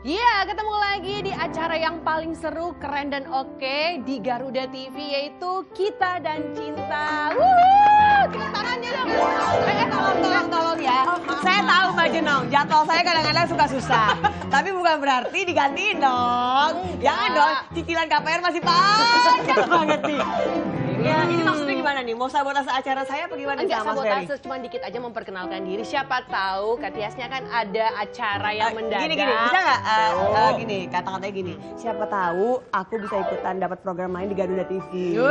Iya, ketemu lagi di acara yang paling seru, keren dan oke di Garuda TV, yaitu Kita dan Cinta. Wuh, tepuk tangannya dong. Tolong ya. Saya tahu Mbak Jenong, jadwal saya kadang-kadang suka susah. Tapi bukan berarti digantiin dong. Jangan dong, cicilan KPR masih panjang banget nih. Ya, ini maksudnya gimana nih? Mau sabotase acara saya apa gimana? Enggak sama Mas Ferry? sabotase, cuma dikit aja memperkenalkan diri. Siapa tahu Katiasnya kan ada acara yang mendadak. Gini, bisa nggak? Gini, kata-katanya gini. Siapa tahu aku bisa ikutan dapat program lain di Garuda TV.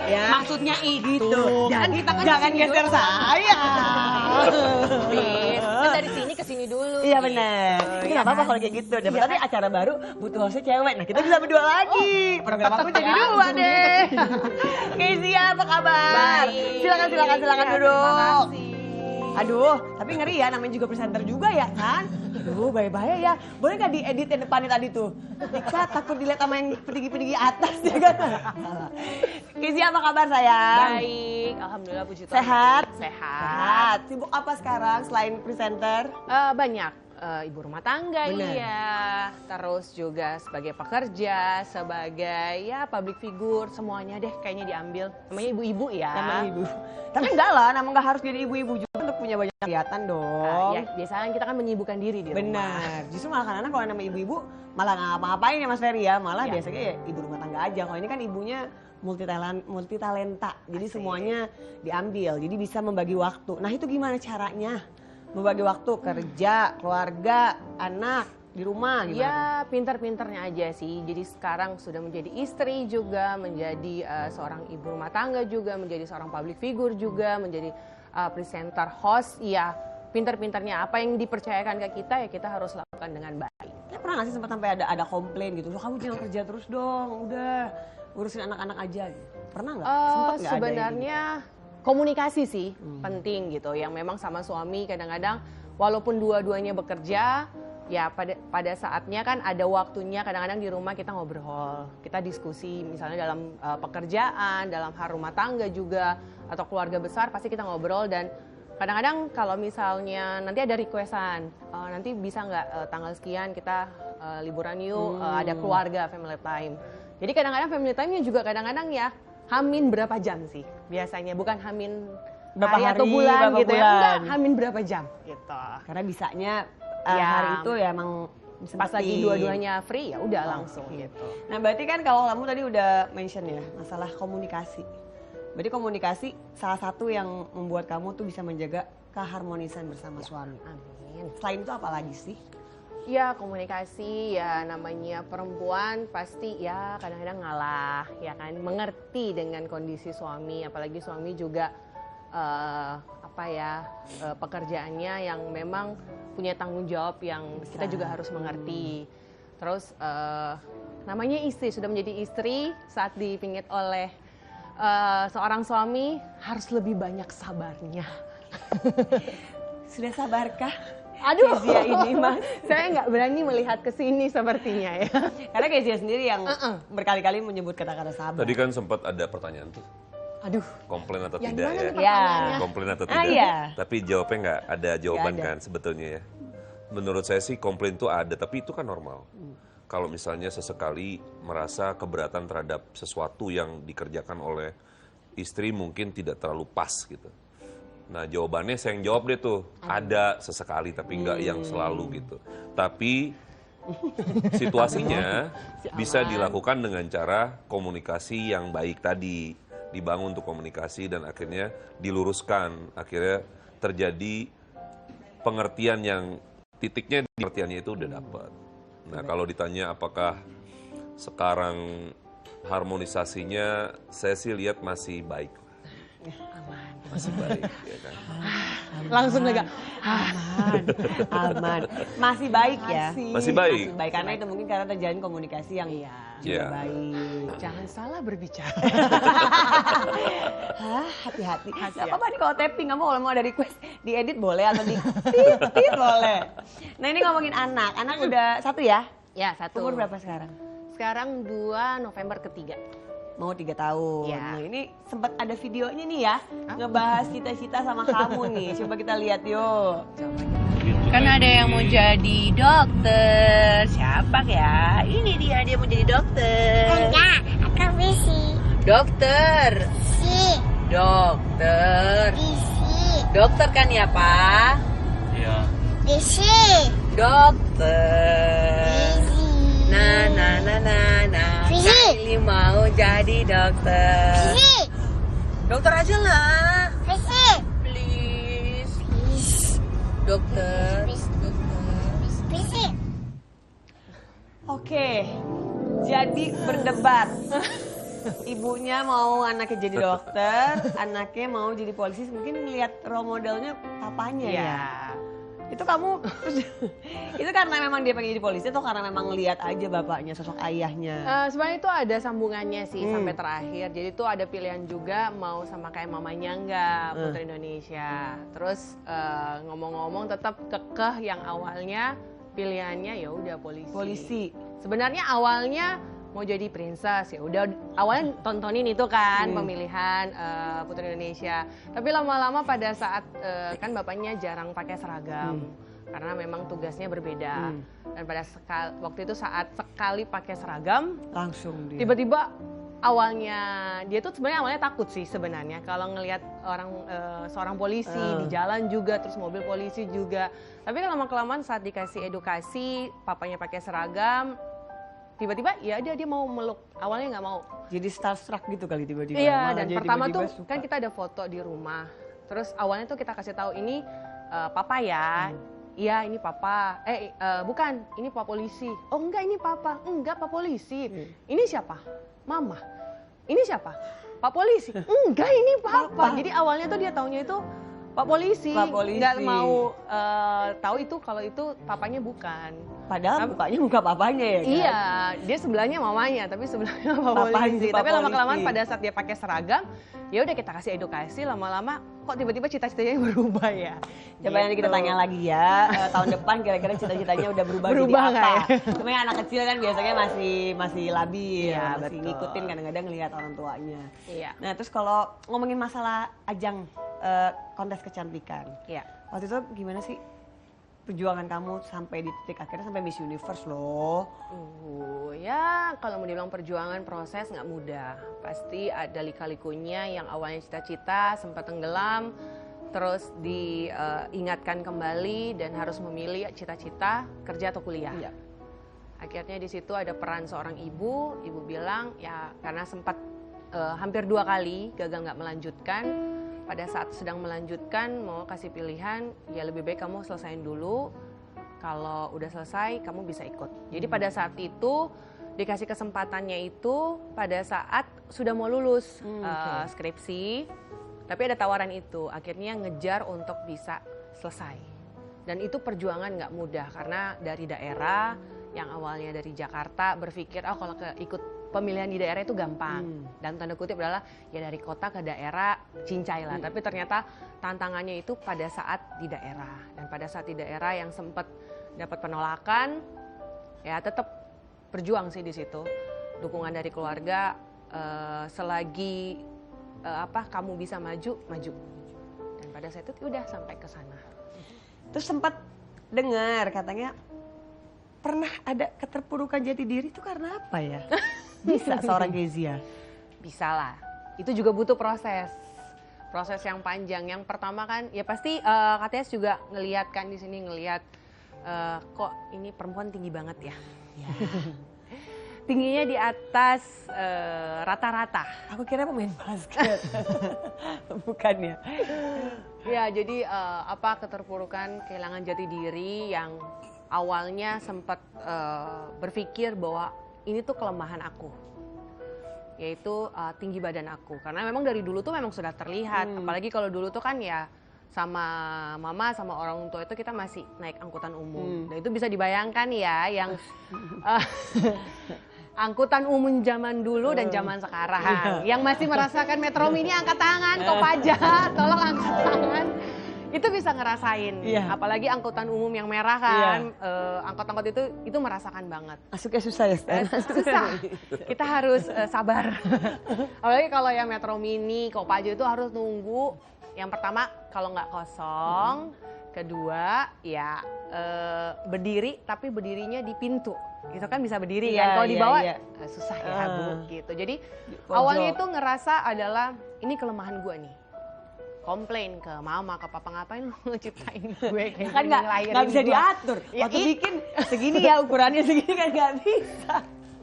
Ya. Maksudnya itu. Gitu. Jadi kita kan jangan geser saya. Kan dari sini ke sini dulu. Iya benar. Itu nggak apa-apa kalau kayak gitu. Dapat tapi acara baru butuh hostnya cewek. Nah kita bisa berdua lagi. Program aku jadi dua deh. Kezia, apa kabar? Baik. Silakan duduk. Terima kasih. Aduh, tapi ngeri ya, namanya juga presenter juga ya kan? Aduh, bahaya ya. Boleh nggak diedit yang depannya tadi tuh? Dika takut dilihat sama yang petinggi-petinggi atas ya kan? Kezia, apa kabar sayang? Baik, alhamdulillah puji Tuhan. Sehat? Sehat. Sibuk apa sekarang selain presenter? Banyak. Ibu rumah tangga, Bener. iya. Terus juga sebagai pekerja, sebagai ya public figure, semuanya deh kayaknya diambil. Namanya ibu-ibu ya. Nama ibu. Tapi enggak lah, nama nggak harus jadi ibu-ibu juga untuk punya banyak kegiatan dong. Ya, biasanya kita kan menyibukkan diri di rumah. Benar. Justru malah kadang-kadang kalau nama ibu-ibu malah nggak ngapa-ngapain ya Mas Ferry ya. Malah Ya. biasanya ya ibu rumah tangga aja. Kalau ini kan ibunya multi talenta. Jadi Asik. semuanya diambil. Jadi bisa membagi waktu. Nah itu gimana caranya? Membagi waktu kerja, keluarga, anak di rumah gimana? Ya pinter-pinternya aja sih. Jadi sekarang sudah menjadi istri juga, menjadi seorang ibu rumah tangga juga, menjadi seorang public figure juga, menjadi presenter, host. Ya pinter-pinternya apa yang dipercayakan ke kita ya kita harus lakukan dengan baik. Ya, pernah nggak sih sempat sampai ada komplain gitu? Loh, kamu jangan kerja terus dong, udah urusin anak-anak aja. Gitu. Pernah nggak? Sempet nggak ada yang Sebenarnya komunikasi sih penting gitu. Yang memang sama suami kadang-kadang walaupun dua-duanya bekerja, ya pada saatnya kan ada waktunya kadang-kadang di rumah kita ngobrol, kita diskusi misalnya dalam pekerjaan, dalam hal rumah tangga juga atau keluarga besar pasti kita ngobrol. Dan kadang-kadang kalau misalnya nanti ada requestan, nanti bisa nggak tanggal sekian kita liburan yuk, ada keluarga family time. Jadi kadang-kadang family time-nya juga kadang-kadang ya hamin berapa jam sih biasanya, bukan hamin Berapa hari atau hari, bulan berapa gitu ya, bulan. enggak hamin berapa jam gitu. Karena bisanya Ya. hari itu ya emang Pas lagi sempetin. dua-duanya free ya udah langsung gitu. Nah berarti kan kalau kamu tadi udah mention ya masalah komunikasi. Berarti komunikasi salah satu yang membuat kamu tuh bisa menjaga keharmonisan bersama suami. Amin. Selain itu apa lagi sih? Ya komunikasi ya, namanya perempuan pasti ya kadang-kadang ngalah ya kan, mengerti dengan kondisi suami, apalagi suami juga pekerjaannya yang memang punya tanggung jawab yang kita juga harus mengerti. Terus namanya istri, sudah menjadi istri saat dipingit oleh seorang suami harus lebih banyak sabarnya. Sudah sabarkah? Aduh, Kezia ini mas. saya nggak berani melihat ke sini sepertinya ya. Karena Kezia sendiri yang berkali-kali menyebut kata-kata sabar. Tadi kan sempat ada pertanyaan tuh, Aduh, komplain atau yang tidak mana ya? nih pertanyaannya? Komplain atau Ah, tidak? iya. Tapi jawabnya nggak ada jawaban Nggak ada. kan sebetulnya ya. Menurut saya sih komplain tuh ada, tapi itu kan normal. Kalau misalnya sesekali merasa keberatan terhadap sesuatu yang dikerjakan oleh istri mungkin tidak terlalu pas gitu. Nah jawabannya saya yang jawab deh tuh, ada sesekali tapi nggak yang selalu gitu. Tapi situasinya bisa dilakukan dengan cara komunikasi yang baik tadi. Dibangun untuk komunikasi dan akhirnya diluruskan. Akhirnya terjadi pengertian yang titiknya di pengertiannya itu udah dapat. Nah kalau ditanya apakah sekarang harmonisasinya, saya sih lihat masih baik. Masih baik, ya kan? Langsung lega. Aman. Masih baik ya? Masih baik. Masih baik, karena itu mungkin karena terjalin komunikasi yang juga Iya. baik. Jangan salah berbicara. Hah, hati-hati. Gak apa-apa nih kalau tapping, kamu kalau mau ada request diedit boleh atau di tit boleh. Nah ini ngomongin anak, anak udah satu ya? Ya, satu. Umur berapa sekarang? Sekarang 2 November ketiga. mau 3 tahun. Iya. Nah ini sempat ada videonya nih ya, ngebahas cita-cita sama kamu nih. Coba kita lihat yuk. Kan ada yang mau jadi dokter. Siapa ya? Ini dia mau jadi dokter. Enggak, aku visi. Dokter. Si, Dokter. visi, Dokter kan ya, Pak? visi, Dokter. visi. Nah. Visi. Kylie mau jadi dokter. Visi, Dokter aja lah. visi. Please. Visi, Dokter. visi. Oke, jadi berdebat. Ibunya mau anaknya jadi dokter, anaknya mau jadi polisi. Mungkin ngeliat role modelnya papanya ya. Itu kamu, itu karena memang dia pengen jadi polisi atau karena memang ngeliat aja bapaknya, sosok ayahnya? Sebenarnya itu ada sambungannya sih sampai terakhir. Jadi itu ada pilihan juga mau sama kayak mamanya enggak, Putri Indonesia. Terus ngomong-ngomong tetap kekeh yang awalnya pilihannya ya udah polisi. Polisi. Sebenarnya awalnya mau jadi princess ya udah awalnya tontonin itu kan pemilihan Putri Indonesia. Tapi lama-lama pada saat kan bapaknya jarang pakai seragam karena memang tugasnya berbeda. Dan pada waktu itu saat sekali pakai seragam Langsung dia. tiba-tiba awalnya dia tuh sebenarnya awalnya takut sih sebenarnya kalau ngelihat orang seorang polisi di jalan juga terus mobil polisi juga. Tapi lama-kelamaan saat dikasih edukasi papanya pakai seragam tiba-tiba ya dia mau meluk, awalnya nggak mau. Jadi starstruck gitu kali tiba-tiba. Iya, Malah dan dia pertama tiba-tiba tuh suka. kan kita ada foto di rumah. Terus awalnya tuh kita kasih tahu ini papa ya. Iya, ini papa. Bukan, ini pak polisi. Oh enggak, ini papa. Enggak, pak polisi. Ini siapa? Mama. Ini siapa? Pak polisi. Enggak, ini papa. Jadi awalnya tuh dia taunya itu Pak polisi, Pak polisi. nggak mau tahu itu kalau itu papanya bukan. Padahal mukanya muka papanya ya kan? Iya, dia sebelahnya mamanya, tapi sebelahnya Pak Papanya polisi. Pak Tapi lama-kelamaan polisi. pada saat dia pakai seragam, ya udah kita kasih edukasi. Lama-lama kok tiba-tiba cita-citanya berubah ya. Coba nanti kita Gitu. tanya lagi ya, tahun depan kira-kira cita-citanya udah berubah Berubah jadi nggak apa. ya? Cuma yang anak kecil kan biasanya masih labil, Iya, masih betul. ngikutin kadang-kadang ngelihat orang tuanya. Iya. Nah terus kalau ngomongin masalah ajang kontes kecantikan, Iya. waktu itu gimana sih perjuangan kamu sampai di titik akhirnya sampai Miss Universe loh? Ya kalau mau dibilang perjuangan proses nggak mudah. Pasti ada lika-likunya yang awalnya cita-cita sempat tenggelam, terus diingatkan kembali dan harus memilih cita-cita kerja atau kuliah. Iya. Akhirnya di situ ada peran seorang ibu bilang ya karena sempat hampir 2 kali gagal nggak melanjutkan. Pada saat sedang melanjutkan mau kasih pilihan ya lebih baik kamu selesain dulu. Kalau udah selesai kamu bisa ikut. Jadi pada saat itu dikasih kesempatannya itu pada saat sudah mau lulus skripsi. Tapi ada tawaran itu akhirnya ngejar untuk bisa selesai. Dan itu perjuangan nggak mudah karena dari daerah yang awalnya dari Jakarta berpikir kalau ikut pemilihan di daerah itu gampang. Dan tanda kutip adalah ya dari kota ke daerah cincai lah. Tapi ternyata tantangannya itu pada saat di daerah. Dan pada saat di daerah yang sempat dapat penolakan, ya tetap berjuang sih di situ. Dukungan dari keluarga selagi kamu bisa maju. Dan pada saat itu udah sampai ke sana. Terus sempat dengar katanya pernah ada keterpurukan jati diri itu karena apa ya? Bisa seorang Kezia? Bisa lah. Itu juga butuh proses yang panjang. Yang pertama kan, ya pasti KTS juga ngelihat kan di sini ngelihat kok ini perempuan tinggi banget ya. Tingginya di atas rata-rata. Aku kira pemain basket. Bukan ya? Ya jadi keterpurukan kehilangan jati diri yang awalnya sempat berpikir bahwa ini tuh kelemahan aku, yaitu tinggi badan aku. Karena memang dari dulu tuh memang sudah terlihat, apalagi kalau dulu tuh kan ya sama mama sama orang tua itu kita masih naik angkutan umum. Dan itu bisa dibayangkan ya yang angkutan umum zaman dulu dan zaman sekarang. Yang masih merasakan Metro Mini angkat tangan, Kopaja tolong angkat tangan. itu bisa ngerasain. Iya. Apalagi angkutan umum yang merah kan, angkot-angkot itu merasakan banget. Masuknya susah ya, Stan? Susah. Kita harus sabar. Apalagi kalau yang Metro Mini, Kopaja itu harus nunggu. Yang pertama kalau nggak kosong, kedua ya berdiri tapi berdirinya di pintu. Itu kan bisa berdiri kan. Kalau di bawah susah ya Bu gitu. Jadi awalnya itu ngerasa adalah ini kelemahan gue nih. Komplain ke mama, ke papa, ngapain lu ciptain gue kayak Kan gini, nggak bisa gua. diatur. Ya, Waktu bikin segini ya ukurannya segini kan nggak bisa.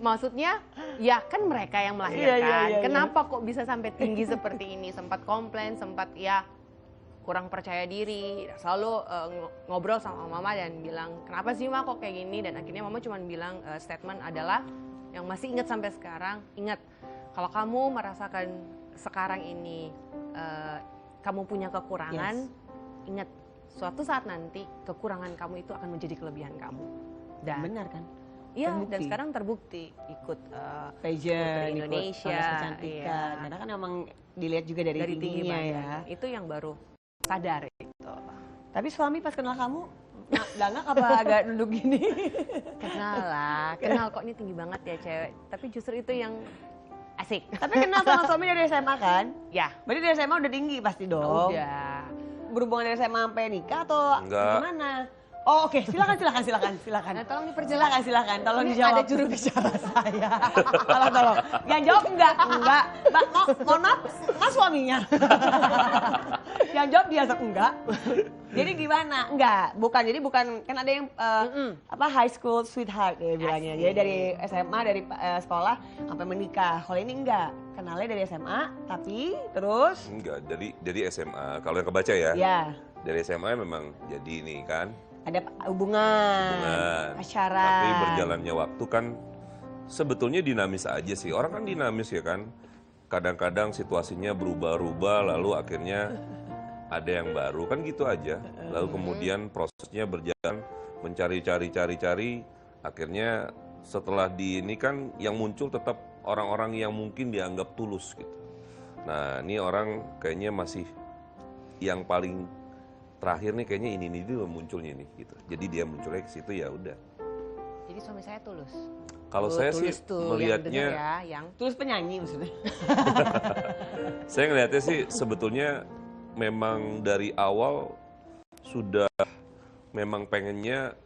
Maksudnya ya kan mereka yang melahirkan. Iya. Kenapa kok bisa sampai tinggi seperti ini? Sempat komplain, sempat ya kurang percaya diri. Selalu ngobrol sama mama dan bilang, kenapa sih Ma kok kayak gini? Dan akhirnya mama cuma bilang statement adalah yang masih ingat sampai sekarang, ingat kalau kamu merasakan sekarang ini kamu punya kekurangan, ingat suatu saat nanti kekurangan kamu itu akan menjadi kelebihan kamu. Dan benar kan? iya, Terbukti. dan sekarang terbukti ikut Pageant, Putri Indonesia, ikut kontes kecantikan. iya. Karena kan emang dilihat juga dari tingginya ya. badan. Itu yang baru sadar itu. Tapi suami pas kenal kamu, dangak apa agak duduk gini? Kenal lah, kenal kok ini tinggi banget ya cewek. Tapi justru itu yang asik. Tapi kenal sama suami dari SMA kan? Ya, Berarti dari SMA udah tinggi pasti dong. udah. Berhubungan dari SMA sampai nikah atau Enggak. gimana? Oh oke, silakan. Nah, tolong diperjelas. Silakan, tolong Ini dijawab. ada juru bicara saya. tolong. Yang jawab enggak. Mbak, mohon maaf, mas suaminya. Yang jawab dia enggak. Jadi gimana? Enggak, jadi bukan kan ada yang high school sweetheart ya bilangnya. Jadi dari SMA dari sekolah sampai menikah. Kalau ini enggak, kenalnya dari SMA, tapi terus Enggak, dari SMA. Kalau yang kebaca ya, ya dari SMA memang jadi ini kan. ada hubungan, pacaran. Tapi berjalannya waktu kan sebetulnya dinamis aja sih. Orang kan dinamis ya kan. Kadang-kadang situasinya berubah-ubah lalu akhirnya ada yang baru kan gitu aja. Lalu kemudian prosesnya berjalan mencari, akhirnya setelah di ini kan yang muncul tetap orang-orang yang mungkin dianggap tulus gitu. Nah ini orang kayaknya masih yang paling terakhir nih kayaknya ini dulu munculnya nih gitu. Jadi dia munculnya ke situ ya udah. Jadi suami saya tulus. Kalau saya sih Tulus tuh, melihatnya, yang denger ya, yang Terus penyanyi maksudnya. saya ngelihatnya sih sebetulnya memang dari awal sudah memang pengennya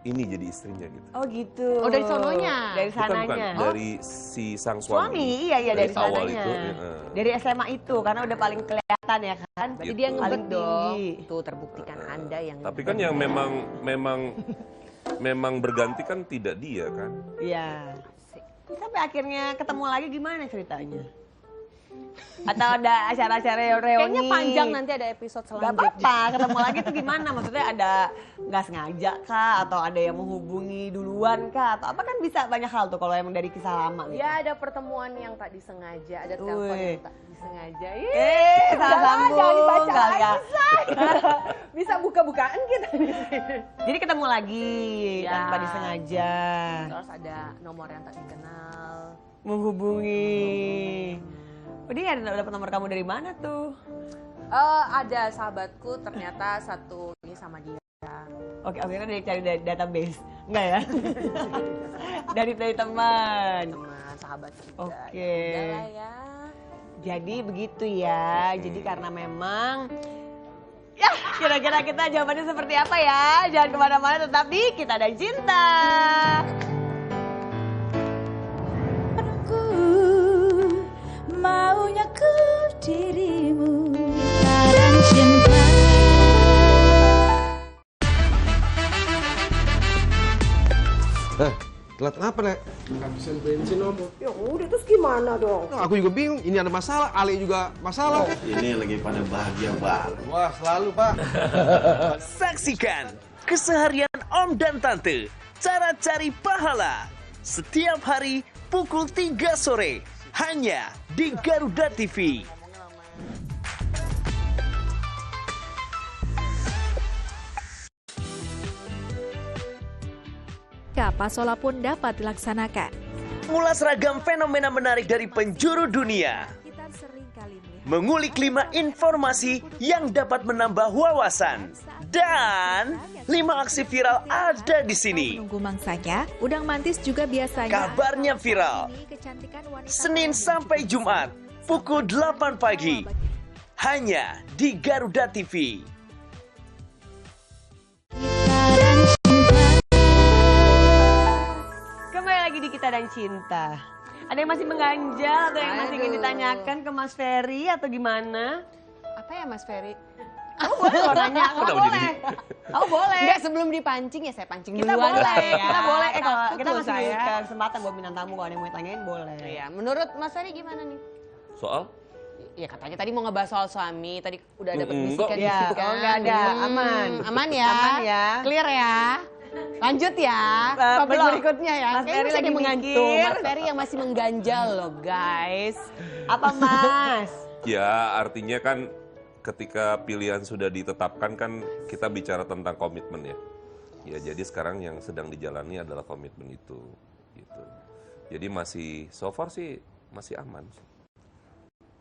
ini jadi istrinya gitu. Oh gitu. Oh dari sononya. Dari Bukan, sananya. dari si sang Suami, suami. iya dari awal sananya. itu. Dari SMA itu karena udah paling kelihatan ya kan. berarti gitu. dia Paling ngebet dong. tinggi. Tuh terbuktikan Anda yang Tapi kan yang memang berganti kan tidak dia kan. Iya. Sampai akhirnya ketemu lagi gimana ceritanya? Atau ada acara-acara reuni? kayaknya panjang nanti ada episode Gak selanjutnya. apa-apa, ketemu lagi tuh gimana? Maksudnya ada nggak sengaja kah? Atau ada yang menghubungi duluan kah? Atau apa kan bisa banyak hal tuh kalau emang dari kisah lama gitu. Ya ada pertemuan yang tak disengaja, ada telepon Wih. yang tak disengaja. salah sambung. Jangan dibaca Kali ya. lagi, Say. Bisa buka-bukaan kita di sini. Jadi ketemu lagi Ya. tanpa disengaja. Terus ada nomor yang tak dikenal. Menghubungi. Oh, dia dapat nomor kamu dari mana tuh? Ada sahabatku ternyata satu ini sama dia. Oke, dari cari database. Enggak ya? dari teman. Teman, sahabat kita. Oke. Ya udahlah ya. Jadi begitu ya. Jadi karena memang ya kira-kira kita jawabannya seperti apa ya? Jangan kemana-mana tetap di Kita dan Cinta. Maunya ku dirimu dan cinta. Telat apa, Nek? Kehabisan bensin om. Ya udah terus gimana dong? Nah, aku juga bingung, ini ada masalah, Ali juga masalah. Ini lagi pada bahagia banget. Wah, selalu, Pak. Saksikan keseharian Om dan Tante, cara cari pahala. Setiap hari pukul 3 sore, hanya di Garuda TV. Pasola pun dapat dilaksanakan. Ngulas ragam fenomena menarik dari penjuru dunia. Kita sering kali melihat mengulik 5 informasi yang dapat menambah wawasan. Dan 5 aksi viral ada di sini. Menunggu mangsanya, udang mantis juga biasanya. Kabarnya viral. Kecantikan wanita Senin sampai Jumat, pukul 8 pagi. Hanya di Garuda TV. Kembali lagi di Kita dan Cinta. Ada yang masih mengganjal atau yang masih ingin Aduh. ditanyakan ke Mas Ferry atau gimana? Apa ya Mas Ferry? Kamu boleh loh nanya, kamu Kenapa boleh. jadi- Kamu boleh. Enggak, sebelum dipancing ya saya pancing Kita duluan boleh, lah ya. kita boleh. Kalau Takut kita loh masih saya. kesempatan buat bintang tamu kalau ada yang mau tanyain boleh. Iya, menurut Mas Ferry gimana nih? Soal? Ya katanya tadi mau ngebahas soal suami, tadi udah dapat Enggak. bisikan-bisikan. Ya, oh, nggak ada. Aman. Aman ya. Aman ya. Clear ya. Lanjut ya. Topik belum. berikutnya ya. Mas Kayaknya Ferry masih lagi ada mengantuk. mikir. Mas Ferry yang masih mengganjal loh guys. Apa Mas? Ya, artinya kan ketika pilihan sudah ditetapkan kan kita bicara tentang komitmen ya. Ya, jadi sekarang yang sedang dijalani adalah komitmen itu. Gitu. Jadi masih, so far sih masih aman.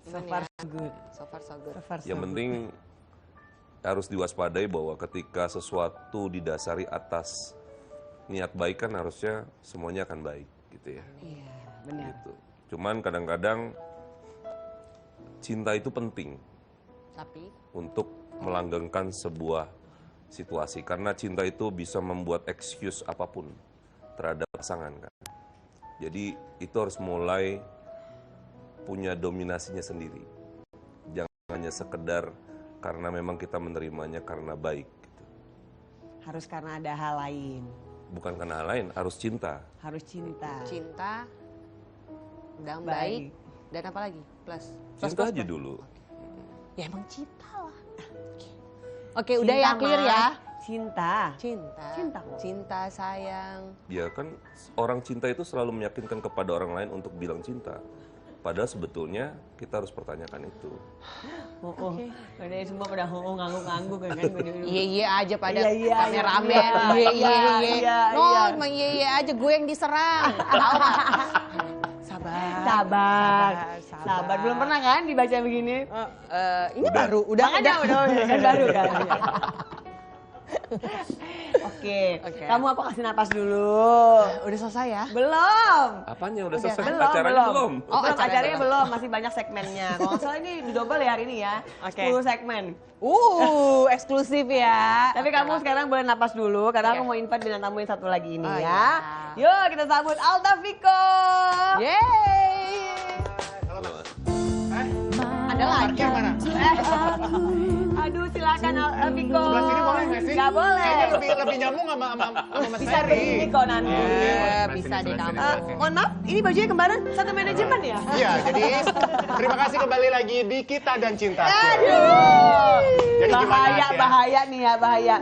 So far so good. So far so good. So far so Yang good. penting harus diwaspadai bahwa ketika sesuatu didasari atas niat baik kan harusnya semuanya akan baik gitu ya. Iya, benar. Gitu. Cuman kadang-kadang cinta itu penting Tapi untuk melanggengkan sebuah situasi karena cinta itu bisa membuat excuse apapun terhadap pasangan kan. Jadi itu harus mulai punya dominasinya sendiri. Jangan hanya sekedar karena memang kita menerimanya karena baik gitu. Harus karena ada hal lain. Bukan karena hal lain, harus cinta. Harus cinta. cinta, dan Baik. baik, dan apa lagi? Plus. Cinta aja dulu. Ya emang cinta lah. Oke, udah ya clear Mas. ya. Cinta. Cinta. Cinta kok. Cinta sayang. Ya kan orang cinta itu selalu meyakinkan kepada orang lain untuk bilang cinta. Padahal sebetulnya kita harus pertanyakan itu. Oh. Udah semua pada ngangguk-ngangguk kan. Iya iya aja pada Iya, iya, kameramen. iya, Iya iya iya, iya. iya, No, iya. emang iya iya aja gue yang diserang. Tahu nggak? Sabar. Sabar. Belum pernah kan dibaca begini? Ini baru, udah Makanya udah kan baru kan. Oke, kamu apa kasih napas dulu? Udah selesai ya? Belum. Apanya udah selesai? Belum, Acaranya belum? Oh, acaranya acaranya belum. belum, masih banyak segmennya. Kalau nggak salah ini di double ya hari ini ya. Oke. 10 segmen. Eksklusif ya. Tapi kamu sekarang boleh napas dulu karena aku mau invite bintang tamu yang satu lagi ini Oh, ya. iya. Yuk kita sambut Alta Viko. Yeay. Ada lagi. Mana? Aduh silakan Alta Viko. Sebelah sini boleh nggak sih? Nggak boleh. Kayaknya lebih nyambung sama Mas Bisa Ferry. begini kok nanti. Bisa deh kamu. Mohon maaf, ini bajunya kembaran satu manajemen ya? Iya, jadi terima kasih kembali lagi di Kita dan Cinta. Aduh. Jadi gimana, Bahaya, Asia? bahaya nih ya, bahaya.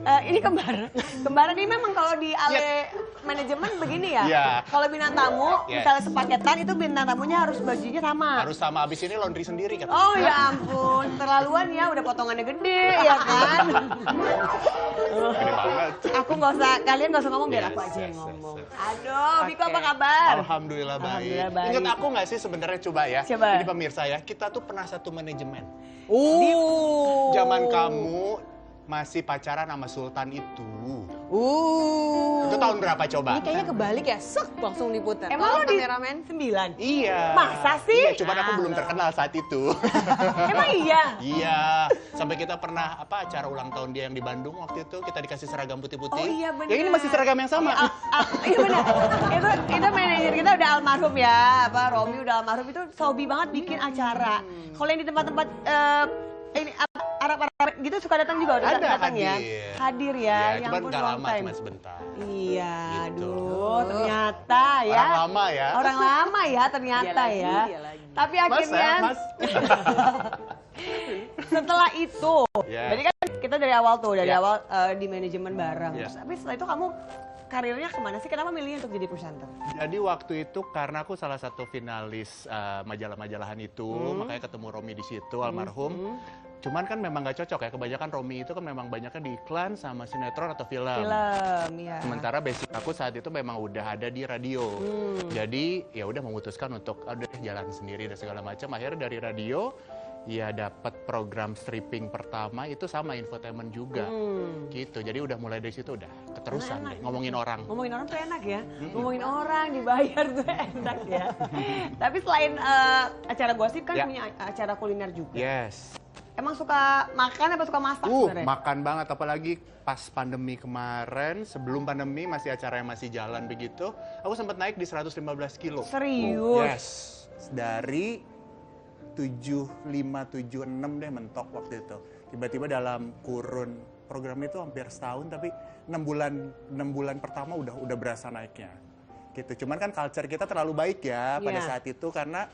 Ini kembaran. Kembaran ini memang kalau di ale manajemen begini ya. Iya. Kalau bintang tamu, Yes. misalnya sepaketan itu bintang tamunya harus bajunya sama. Harus sama, abis ini laundry sendiri kan? Oh ya ampun, terlaluan ya, udah potongannya gede ya kan. Gede banget. Aku nggak usah, kalian nggak usah ngomong biar Yes, aku aja yang yes, ngomong. yes, Aduh, Viko apa kabar? Alhamdulillah baik. Alhamdulillah baik. Ingat aku nggak sih sebenarnya coba ya? Coba. Ini pemirsa ya, kita tuh pernah satu manajemen. Uh. Zaman kamu masih pacaran sama Sultan itu. Itu tahun berapa coba? Ini kayaknya kebalik ya, sek langsung diputar. Emang lo Tolong di kameramen? 9? Iya. Masa sih? Iya, cuman aku belum terkenal saat itu. Emang iya? Iya, sampai kita pernah acara ulang tahun dia yang di Bandung waktu itu kita dikasih seragam putih-putih. Oh iya, benar. Ya ini masih seragam yang sama. Iya benar. Itu manajer kita udah almarhum ya, Romi udah almarhum itu hobi banget bikin acara. Kalau yang di tempat-tempat ini Arab-Arab gitu suka datang juga udah Ada, datang ya. hadir. Hadir ya, Ya, yang cuman ampun nggak long lama, time. cuma sebentar. Iya, Gitu. aduh ternyata ya. Orang lama ya. Orang lama ya ternyata Dia lagi, ya. dia lagi. Tapi Mas, akhirnya ya, Mas. setelah itu, Ya. jadi kan kita dari awal tuh, dari Ya. awal di manajemen bareng. Ya. Terus, tapi setelah itu kamu karirnya kemana sih? Kenapa milihnya untuk jadi presenter? Jadi waktu itu karena aku salah satu finalis majalah-majalahan itu, makanya ketemu Romi di situ almarhum. Cuman kan memang nggak cocok ya, kebanyakan Romi itu kan memang banyaknya di iklan sama sinetron atau film. Ya. Sementara basic aku saat itu memang udah ada di radio. Jadi ya udah memutuskan untuk udah jalan sendiri dan segala macam. Akhirnya dari radio ya dapat program stripping pertama itu sama infotainment juga. Gitu. Jadi udah mulai dari situ udah keterusan deh ngomongin orang. Ngomongin orang tuh enak ya. Ngomongin orang dibayar tuh enak ya. Tapi selain acara gosip kan punya acara kuliner juga. Yes. Emang suka makan apa suka masak sebenarnya? Makan banget, apalagi pas pandemi kemarin, sebelum pandemi masih acara yang masih jalan begitu, aku sempat naik di 115 kilo. Serius? Yes, dari 7576 deh mentok waktu itu. Tiba-tiba dalam kurun program itu hampir setahun, tapi 6 bulan pertama udah berasa naiknya. Gitu. Cuman kan culture kita terlalu baik ya pada saat itu karena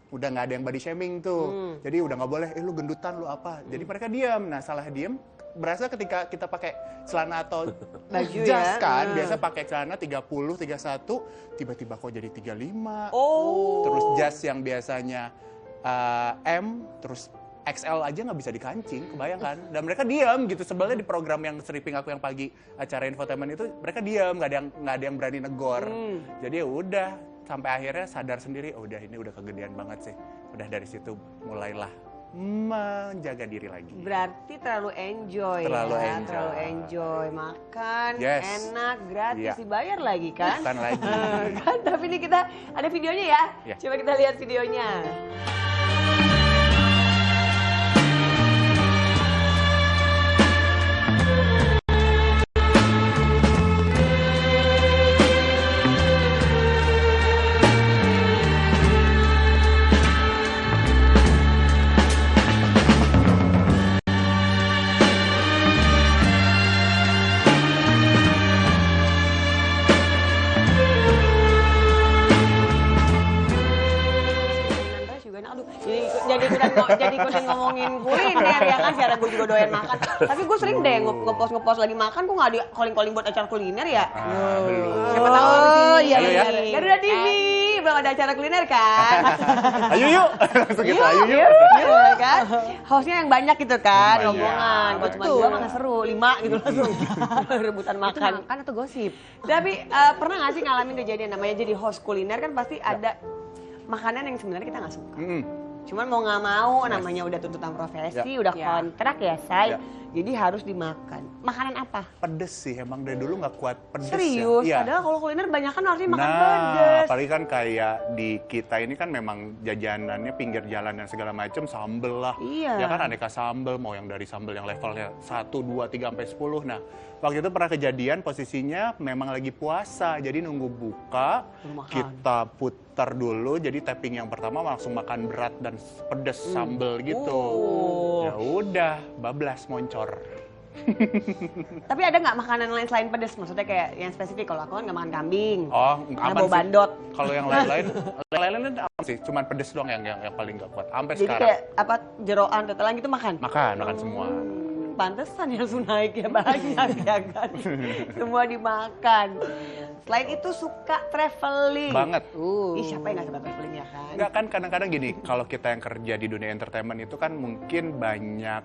udah nggak ada yang body shaming tuh. Jadi udah nggak boleh, lu gendutan, lu apa. Jadi mereka diam. Nah, salah diam berasa ketika kita pakai celana atau baju jas kan, biasa pakai celana 30, 31, tiba-tiba kok jadi 35. Terus jas yang biasanya M, terus XL aja nggak bisa dikancing, kebayang kan? Dan mereka diam gitu. Sebenarnya di program yang stripping aku yang pagi acara infotainment itu mereka diam, nggak ada yang berani negor. Jadi ya udah sampai akhirnya sadar sendiri, oh udah ini udah kegedean banget sih. Udah dari situ mulailah menjaga diri lagi. Berarti terlalu enjoy. Terlalu enjoy makan, Yes. enak, gratis, Iya. dibayar lagi kan? Bukan lagi. Kan, tapi ini kita ada videonya ya. Iya. Coba kita lihat videonya. Jadi ikutin ngomongin kuliner ya kan, siapa gue juga doyan makan. Tapi gue sering deh ngepost lagi makan, gue nggak di calling buat acara kuliner ya. Belum. Siapa tahu di sini. Iya, iya. Garuda TV belum ada acara kuliner kan. Ayo yuk, langsung kita ayo yuk. Iya kan. Hostnya yang banyak gitu kan, Banyak. rombongan. Kalau cuma 2 mah nggak seru, 5 gitu langsung. Rebutan makan. Itu makan atau gosip? Tapi pernah nggak sih ngalamin kejadian namanya jadi host kuliner kan pasti ada makanan yang sebenarnya kita nggak suka. Cuman mau nggak mau, namanya udah tuntutan profesi, udah kontrak ya, say. Jadi harus dimakan. Makanan apa? Pedes sih, emang dari dulu nggak kuat pedes. Serius? Ya. Iya. Padahal kalau kuliner banyak kan harusnya makan pedes. Apalagi kan kayak di kita ini kan memang jajanannya pinggir jalan dan segala macam sambel lah. Iya. Ya kan aneka sambel, mau yang dari sambel yang levelnya 1, 2, 3, sampai 10. Nah, waktu itu pernah kejadian posisinya memang lagi puasa, jadi nunggu buka, kita putar dulu, jadi tapping yang pertama langsung makan berat dan pedes sambel gitu. Ya udah, bablas moncor. Tapi ada nggak makanan lain selain pedes? Maksudnya kayak yang spesifik, kalau aku kan nggak makan kambing. Oh, karena bau bandot. Kalau yang lain-lain apa sih? Cuman pedes doang yang paling nggak kuat. Sampai Jadi sekarang. kayak apa, jeroan, tetelan gitu makan? Makan semua. Pantesan ya langsung naik ya, banyak ya kan. Semua dimakan. Selain itu suka traveling. Banget. Ih, siapa yang nggak suka traveling ya kan? Enggak kan, kadang-kadang gini, kalau kita yang kerja di dunia entertainment itu kan mungkin banyak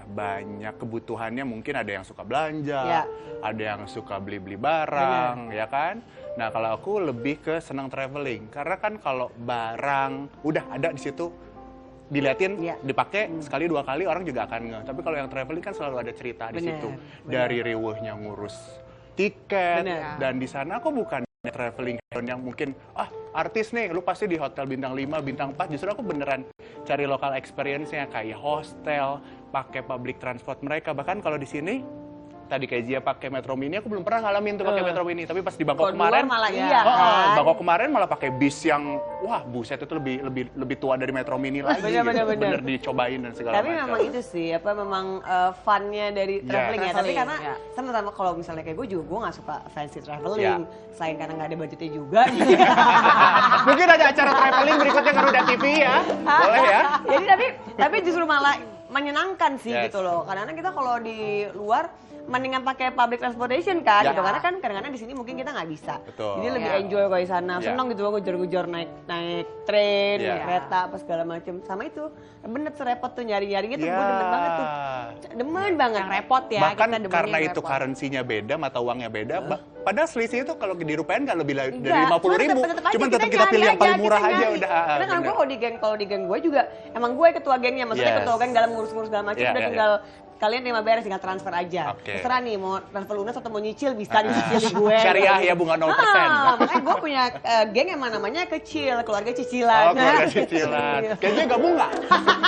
banyak kebutuhannya, mungkin ada yang suka belanja, ada yang suka beli-beli barang, ya kan? Nah, kalau aku lebih ke senang traveling, karena kan kalau barang udah ada di situ, diliatin, dipakai sekali 2 kali orang juga akan nge. Tapi kalau yang traveling kan selalu ada cerita di situ. Dari riweuhnya ngurus tiket, dan di sana aku bukan traveling yang mungkin artis nih, lu pasti di hotel bintang 5, bintang 4. Justru aku beneran cari lokal experience-nya kayak hostel, pakai public transport mereka. Bahkan kalau di sini tadi kayak Zia pakai Metro Mini, aku belum pernah ngalamin tuh pakai Metro Mini. Tapi pas di Bangkok kemarin, malah iya kan? Bangkok kemarin malah pakai bis yang, wah buset itu lebih tua dari Metro Mini lagi. Bener dicobain dan segala macam. Tapi memang itu sih, memang fun-nya dari traveling ya. Tapi karena sama kalau misalnya kayak gue juga, gue nggak suka fancy traveling. Selain karena nggak ada budgetnya juga. Mungkin ada acara traveling berikutnya Garuda TV ya, boleh ya. Jadi tapi justru malah menyenangkan sih gitu loh. Kadang-kadang kita kalau di luar mendingan pakai public transportation kan, gitu. Karena kan kadang-kadang di sini mungkin kita nggak bisa. Betul. Jadi lebih enjoy kalau di sana. Senang gitu loh, gujar-gujar naik train, naik kereta, apa segala macam. Sama itu, bener serepot tuh nyari-nyarinya tuh gue demen banget tuh. Demen banget. Repot ya. Bahkan kita karena yang itu repot. currency-nya beda, mata uangnya beda. Padahal selisih itu kalau dirupiahin nggak lebih dari Enggak, 50.000. Cuman tetap kita nyari pilih yang paling aja, murah kita aja nyari. udah. Karena kan gue kalau di geng gue juga, emang gue ketua gengnya, maksudnya ketua geng dalam ngurus-ngurus segala macam, udah tinggal kalian terima beres, tinggal transfer aja. Terserah nih, mau transfer lunas atau mau nyicil, bisa dicicil di gue. Syariah ya, bunga 0%. Makanya gue punya geng yang namanya kecil, keluarga cicilan. Oh, keluarga cicilan. Kayaknya gabung nggak?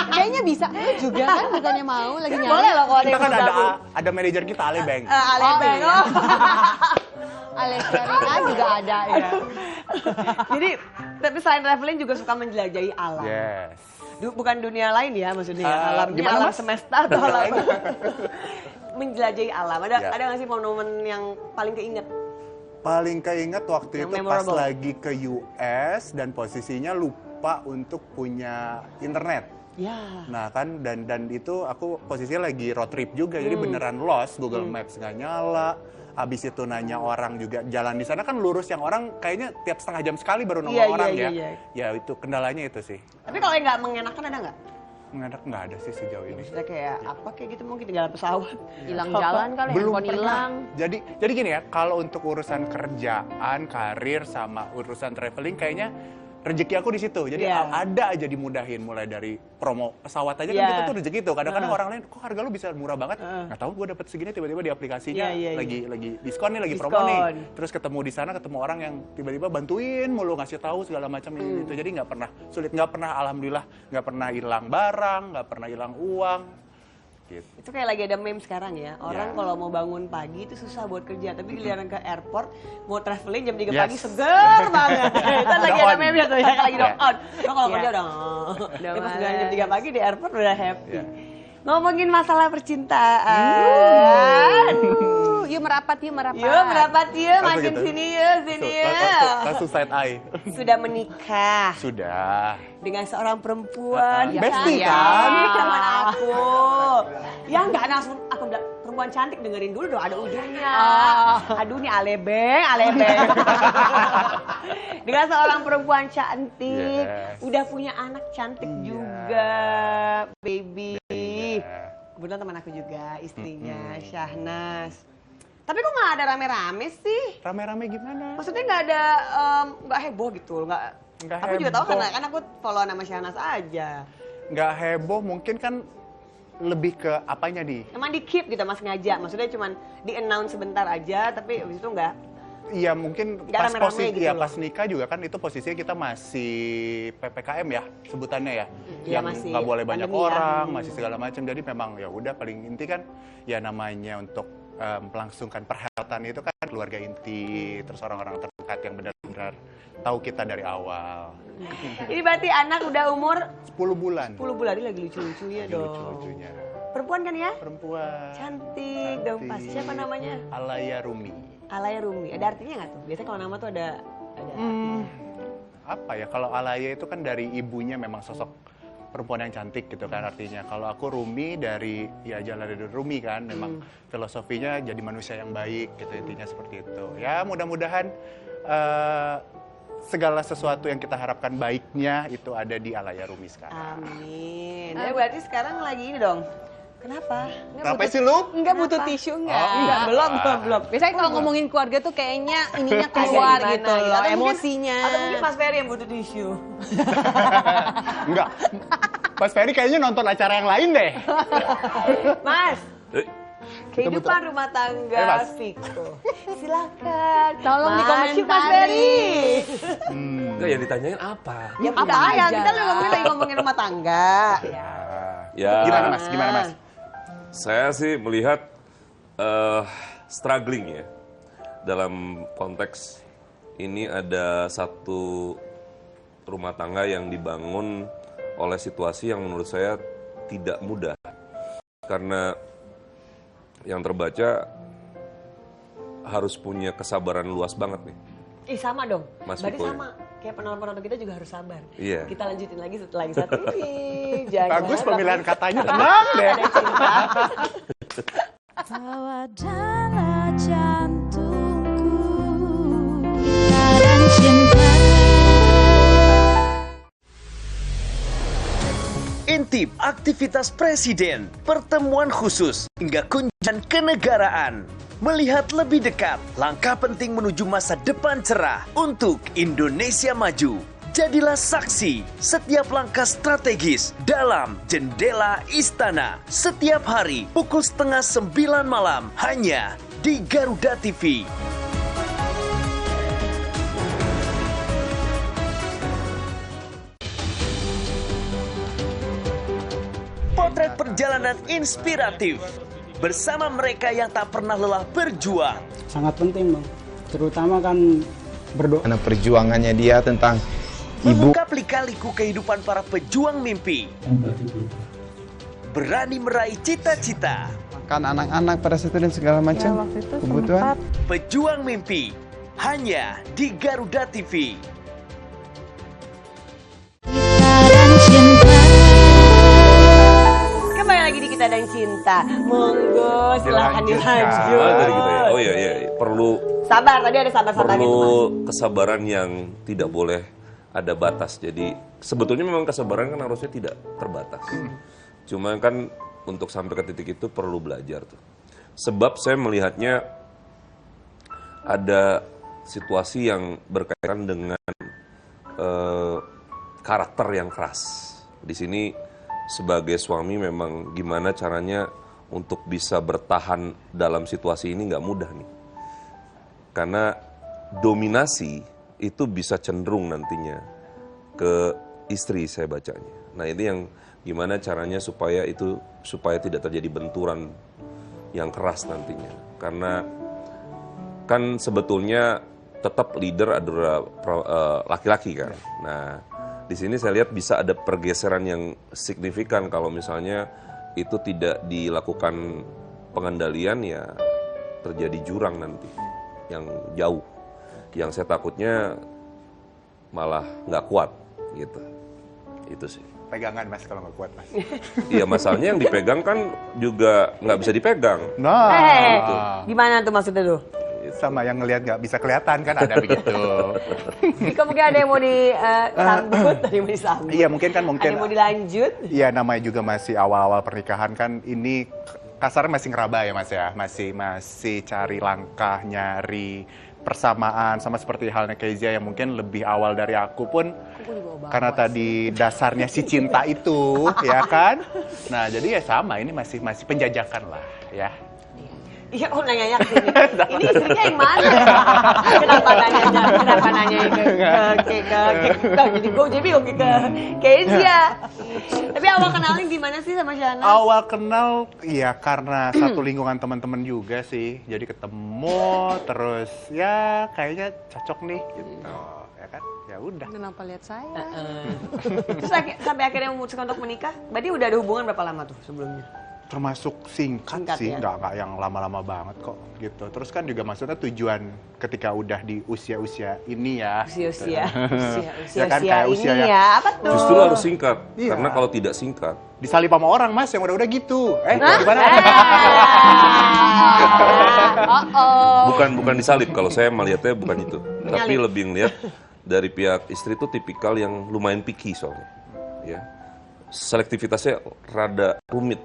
Kayaknya bisa juga kan, bukannya mau lagi nyari. Boleh loh kalau ada Kita yang kan mau gabung. ada manajer kita, Ale Bank. Alebeng. Syariah juga ada ya. Jadi, tapi selain traveling juga suka menjelajahi alam. Yes. Bukan dunia lain ya maksudnya, alamnya gimana, alam Mas? semesta atau alam. Menjelajahi alam. Ada nggak sih momen yang paling keinget? Paling keinget waktu Yang itu pas memorable. lagi ke US dan posisinya lupa untuk punya internet. Ya. Nah kan dan itu aku posisinya lagi road trip juga, jadi beneran lost, Google Maps nggak nyala. Abis itu nanya orang juga, jalan di sana kan lurus, yang orang kayaknya tiap setengah jam sekali baru nongol orang ya. Ya itu kendalanya itu sih. Tapi kalau yang nggak mengenakan ada nggak? Mengenak nggak ada sih sejauh ini. Maksudnya kayak apa kayak gitu, mungkin tinggal pesawat. Hilang jalan kali, Belum handphone pernah. hilang. Jadi gini ya, kalau untuk urusan kerjaan, karir sama urusan traveling kayaknya rezeki aku di situ. Jadi ada aja dimudahin, mulai dari promo pesawat aja kan kita tuh rezeki tuh. Kadang-kadang orang lain, kok harga lu bisa murah banget? Nggak tahu gue dapet segini, tiba-tiba di aplikasinya lagi diskon nih, lagi promo nih. Terus ketemu di sana, ketemu orang yang tiba-tiba bantuin mulu, ngasih tahu segala macam itu. Jadi nggak pernah sulit, nggak pernah, alhamdulillah nggak pernah hilang barang, nggak pernah hilang uang. Gitu. Itu kayak lagi ada meme sekarang ya, orang kalau mau bangun pagi itu susah buat kerja, tapi giliran ke airport mau traveling jam 3 pagi seger banget. Itu lagi ada meme ya tuh ya, lagi dong on. Kalau kerja udah pas jam 3 pagi di airport udah happy. Ngomongin masalah percintaan. Yuk merapat, yuk merapat. Yuk merapat yuk, makin gitu. sini yuk, sini yuk. Langsung side eye. Sudah menikah Sudah. dengan seorang perempuan. Bestie Ya, kan? teman aku. Ya nggak langsung aku bilang perempuan cantik, dengerin dulu dong, ada ujungnya. Aduh nih alebeng. Dengan seorang perempuan cantik, udah punya anak cantik juga, baby. Kebetulan teman aku juga, istrinya Syahnas. Tapi kok nggak ada rame-rame sih? Rame-rame gimana? Maksudnya nggak ada, nggak heboh gitu, nggak. Aku juga tahu karena kan aku follow nama Syahnas aja. Nggak heboh, mungkin kan lebih ke apanya di? Emang di keep gitu mas, ngajak, maksudnya cuman di announce sebentar aja, tapi abis itu nggak. Iya mungkin Nggak pas rame-rame posisi gitu ya loh. pas nikah juga kan itu posisinya kita masih PPKM ya sebutannya ya, Iya, yang masih nggak boleh banyak pandemi ya. orang, masih segala macam. Jadi memang ya udah paling inti kan ya namanya untuk melangsungkan perhelatan itu kan keluarga inti, terus orang-orang terdekat yang benar-benar tahu kita dari awal. Ini berarti anak udah umur 10 bulan. 10 bulan, ini lagi lucu-lucunya dong. Lucu-lucunya. Perempuan kan ya? Perempuan. Cantik dong pas. Siapa namanya? Alaya Rumi. Alaya Rumi. Ada artinya nggak tuh? Biasanya kalau nama tuh ada Apa ya, kalau Alaya itu kan dari ibunya memang sosok perempuan yang cantik gitu kan artinya. Kalau aku Rumi dari ya Jalaluddin Rumi kan, memang filosofinya jadi manusia yang baik gitu, intinya seperti itu. Ya mudah-mudahan segala sesuatu yang kita harapkan baiknya itu ada di Alaya Rumi sekarang. Amin. Jadi berarti sekarang lagi ini dong. Kenapa? Kenapa sih lu? Enggak butuh tisu enggak? Enggak, belum. Biasanya kalau ngomongin keluarga tuh kayaknya ininya keluar Agak gitu gimana, loh, Atau emosinya. Mungkin, atau mungkin Mas Ferry yang butuh tisu. Enggak. Mas Ferry kayaknya nonton acara yang lain deh. Mas, Eh, kehidupan rumah tangga Mas. Viko. Silakan. Tolong Mas, dikomentari. Mas Ferry. enggak, yang ditanyain apa? Ya apa ya? Kita lagi ngomongin rumah tangga. Ya, Gimana Mas? Gimana Mas? saya sih melihat struggling ya. Dalam konteks ini ada satu rumah tangga yang dibangun oleh situasi yang menurut saya tidak mudah. Karena yang terbaca harus punya kesabaran luas banget nih. Ih sama dong. Mas Berarti Viko ya? sama. Kayak penonton-penonton kita juga harus sabar. Iya. Kita lanjutin lagi setelah yang satu ini. Bagus pemilihan katanya, tenang deh. Bawa dalam jantungku dan cinta. Intip aktivitas presiden, pertemuan khusus, hingga kunjungan kenegaraan. Melihat lebih dekat langkah penting menuju masa depan cerah untuk Indonesia Maju. Jadilah saksi setiap langkah strategis dalam Jendela Istana. Setiap hari pukul 8:30 malam hanya di Garuda TV. Potret perjalanan inspiratif bersama mereka yang tak pernah lelah berjuang. Sangat penting, Bang. Terutama kan berdoa. Karena perjuangannya dia tentang ibu. Mengungkap lika-liku kehidupan para pejuang mimpi. Berani meraih cita-cita. Kan anak-anak pada situ dan segala macam kebutuhan. Pejuang mimpi hanya di Garuda TV. Kembali lagi di Kita dan Cinta. Monggo silahkan dilanjut. Dari kita ya. Oh iya, perlu Sabar, tadi ada sabar-sabarnya tuh, Mas. perlu kesabaran yang tidak boleh ada batas. Jadi sebetulnya memang kesabaran kan harusnya tidak terbatas. Cuma kan untuk sampai ke titik itu perlu belajar tuh. Sebab saya melihatnya ada situasi yang berkaitan dengan karakter yang keras. Di sini sebagai suami memang gimana caranya untuk bisa bertahan dalam situasi ini nggak mudah nih. Karena dominasi itu bisa cenderung nantinya ke istri saya bacanya. Nah ini yang gimana caranya supaya tidak terjadi benturan yang keras nantinya. Karena kan sebetulnya tetap leader adalah laki-laki kan. Nah di sini saya lihat bisa ada pergeseran yang signifikan kalau misalnya itu tidak dilakukan pengendalian ya terjadi jurang nanti yang jauh. Yang saya takutnya malah nggak kuat gitu. Itu sih. Pegangan Mas kalau nggak kuat Mas. Iya masalahnya yang dipegang kan juga nggak bisa dipegang. Nah, gitu. Gimana tuh maksudnya tuh? Sama yang ngelihat nggak bisa kelihatan kan ada begitu. Kok mungkin ada yang mau disambut, ada yang mau disambut. Iya mungkin. Ada yang mau dilanjut. Iya namanya juga masih awal-awal pernikahan kan ini kasarnya masih ngeraba ya Mas ya. Masih cari langkah, nyari persamaan sama seperti halnya Kezia yang mungkin lebih awal dari aku pun karena tadi dasarnya si cinta itu ya kan. Nah jadi ya sama ini masih penjajakan lah ya. Iya, kok nanya ke sini? Ini istrinya yang mana? Kenapa nanya jadi gue jadi bingung ke Kezia. Tapi awal kenalnya gimana sih sama Shana? Awal kenal ya karena satu lingkungan teman-teman juga sih. Jadi ketemu terus ya kayaknya cocok nih gitu. Ya kan? Ya udah. Kenapa lihat saya? Terus sampai akhirnya memutuskan untuk menikah. Berarti udah ada hubungan berapa lama tuh sebelumnya? Termasuk singkat sih, ya? nggak yang lama-lama banget kok gitu. Terus kan juga maksudnya tujuan ketika udah di usia-usia ini ya. Usia-usia ya kan, kayak usia ini yang ya, apa tuh? Justru harus singkat, Iya. karena kalau tidak singkat disalip sama orang Mas yang udah gitu. Gimana? bukan disalip. Kalau saya melihatnya bukan itu, tapi lebih ngelihat dari pihak istri itu tipikal yang lumayan picky soalnya, ya selektivitasnya rada rumit.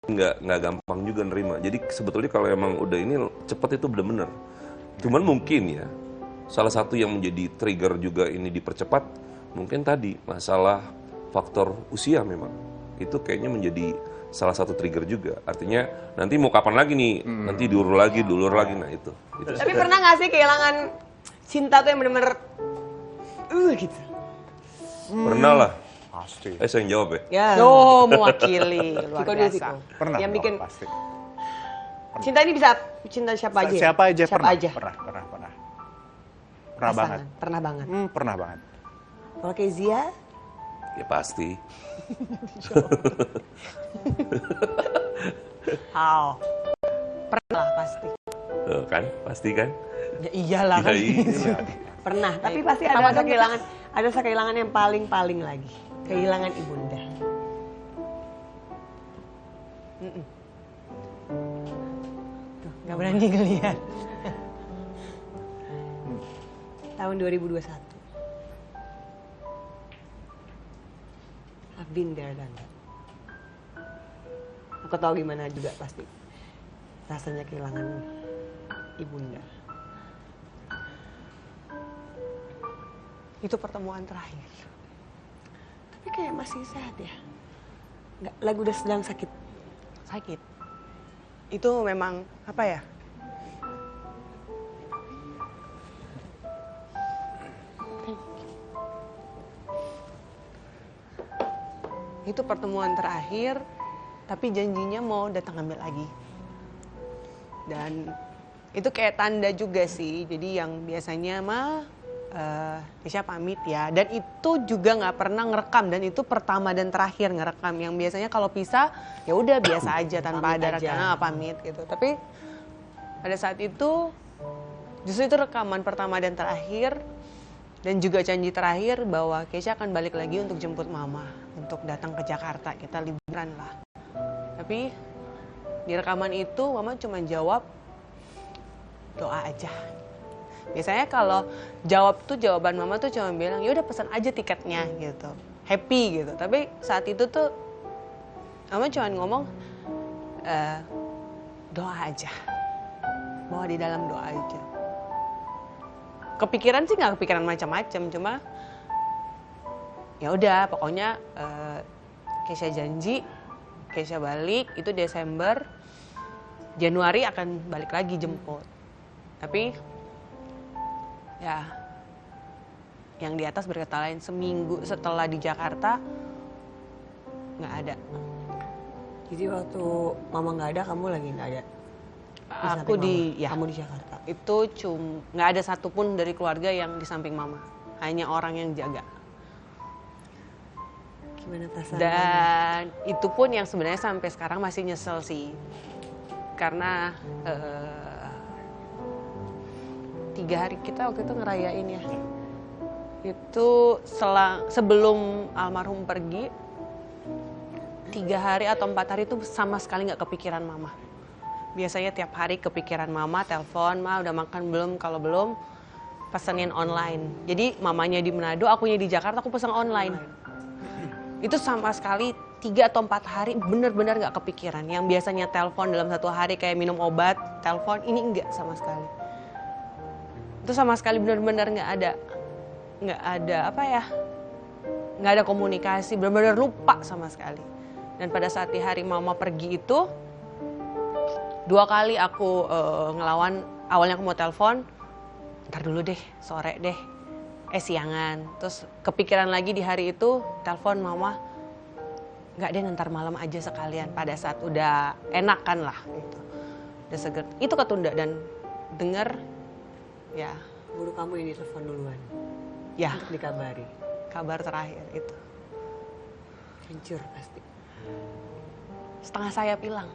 Nggak gampang juga nerima. Jadi sebetulnya kalau emang udah ini cepat itu benar-benar. Cuman mungkin ya salah satu yang menjadi trigger juga ini dipercepat mungkin tadi masalah faktor usia memang. Itu kayaknya menjadi salah satu trigger juga. Artinya nanti mau kapan lagi nih? Nanti diulur lagi. Nah itu. Tapi pernah nggak sih kehilangan cinta tuh yang benar-benar gitu? Pernah lah. Pasti. Saya yang jawab ya. Ya. Oh, mewakili. Luar biasa. Pernah. Yang bikin pasti. cinta ini bisa cinta siapa aja? Siapa aja pernah. aja. Pernah Pasangan. banget. Pernah banget. Pernah banget. Kalau Kezia? Ya pasti. Pernah pasti. Kan? Pasti kan? Ya iyalah kan. Iya. Pernah, tapi pasti ada kehilangan yang paling lagi. Kehilangan ibunda. Tuh, nggak berani ngeliat. Tahun 2021. I've been there dan aku tahu gimana juga pasti rasanya kehilangan ibunda. Itu pertemuan terakhir. Tapi kayak masih sehat ya. Nggak, lagi udah sedang sakit. Sakit. Itu memang apa ya? Itu pertemuan terakhir, tapi janjinya mau datang ambil lagi. Dan itu kayak tanda juga sih. Jadi yang biasanya Keisha pamit ya. Dan itu juga nggak pernah ngerekam. Dan itu pertama dan terakhir ngerekam. Yang biasanya kalau pisah ya udah biasa aja tanpa ada rekaman pamit gitu. Tapi pada saat itu justru itu rekaman pertama dan terakhir. Dan juga janji terakhir bahwa Keisha akan balik lagi untuk jemput mama. Untuk datang ke Jakarta, kita liburan lah. Tapi di rekaman itu mama cuma jawab doa aja. Biasanya kalau jawab tuh jawaban mama tuh cuma bilang ya udah pesan aja tiketnya gitu. Happy gitu. Tapi saat itu tuh mama cuma ngomong doa aja. Bahwa di dalam doa aja. Kepikiran sih nggak kepikiran macam-macam, cuma ya udah pokoknya Keisha janji, Keisha balik itu Desember, Januari akan balik lagi jemput. Tapi ya yang di atas berkata lain, seminggu setelah di Jakarta nggak ada. Jadi waktu mama nggak ada, kamu lagi nggak ada? Kamu di Jakarta. Itu nggak ada satupun dari keluarga yang di samping mama, hanya orang yang jaga. Gimana perasaan? Dan itu pun yang sebenarnya sampai sekarang masih nyesel sih, karena 3 hari kita waktu itu ngerayain ya. Itu sebelum almarhum pergi, 3 hari atau 4 hari itu sama sekali nggak kepikiran mama. Biasanya tiap hari kepikiran mama, telepon, Ma udah makan belum? Kalau belum, pesenin online. Jadi mamanya di Manado, akunya di Jakarta, aku pesan online. Itu sama sekali 3 atau 4 hari bener-bener gak kepikiran. Yang biasanya telepon dalam 1 hari kayak minum obat, telepon, ini enggak sama sekali. Itu sama sekali bener-bener gak ada apa ya, gak ada komunikasi, bener-bener lupa sama sekali. Dan pada saat di hari mama pergi itu, 2 kali aku ngelawan. Awalnya aku mau telepon, ntar dulu deh, sore deh, siangan. Terus kepikiran lagi di hari itu, telepon mama, nggak deh ntar malam aja sekalian. Pada saat udah enakan lah gitu, udah seger. Itu ketunda dan denger ya. Guru kamu yang ditelepon duluan? Ya. Untuk dikabari? Kabar terakhir itu. Hancur pasti. Setengah sayap hilang.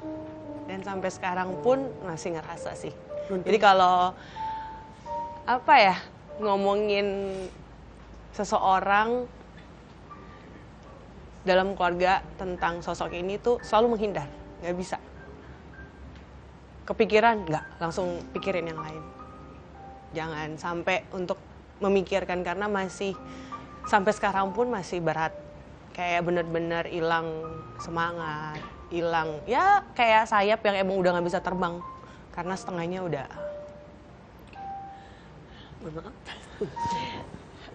Dan sampai sekarang pun masih ngerasa sih. Jadi kalau apa ya, ngomongin seseorang dalam keluarga tentang sosok ini tuh selalu menghindar, nggak bisa. Kepikiran, nggak, langsung pikirin yang lain. Jangan sampai untuk memikirkan, karena masih sampai sekarang pun masih berat. Kayak bener-bener hilang semangat, hilang ya kayak sayap yang emang udah nggak bisa terbang karena setengahnya udah. Maaf.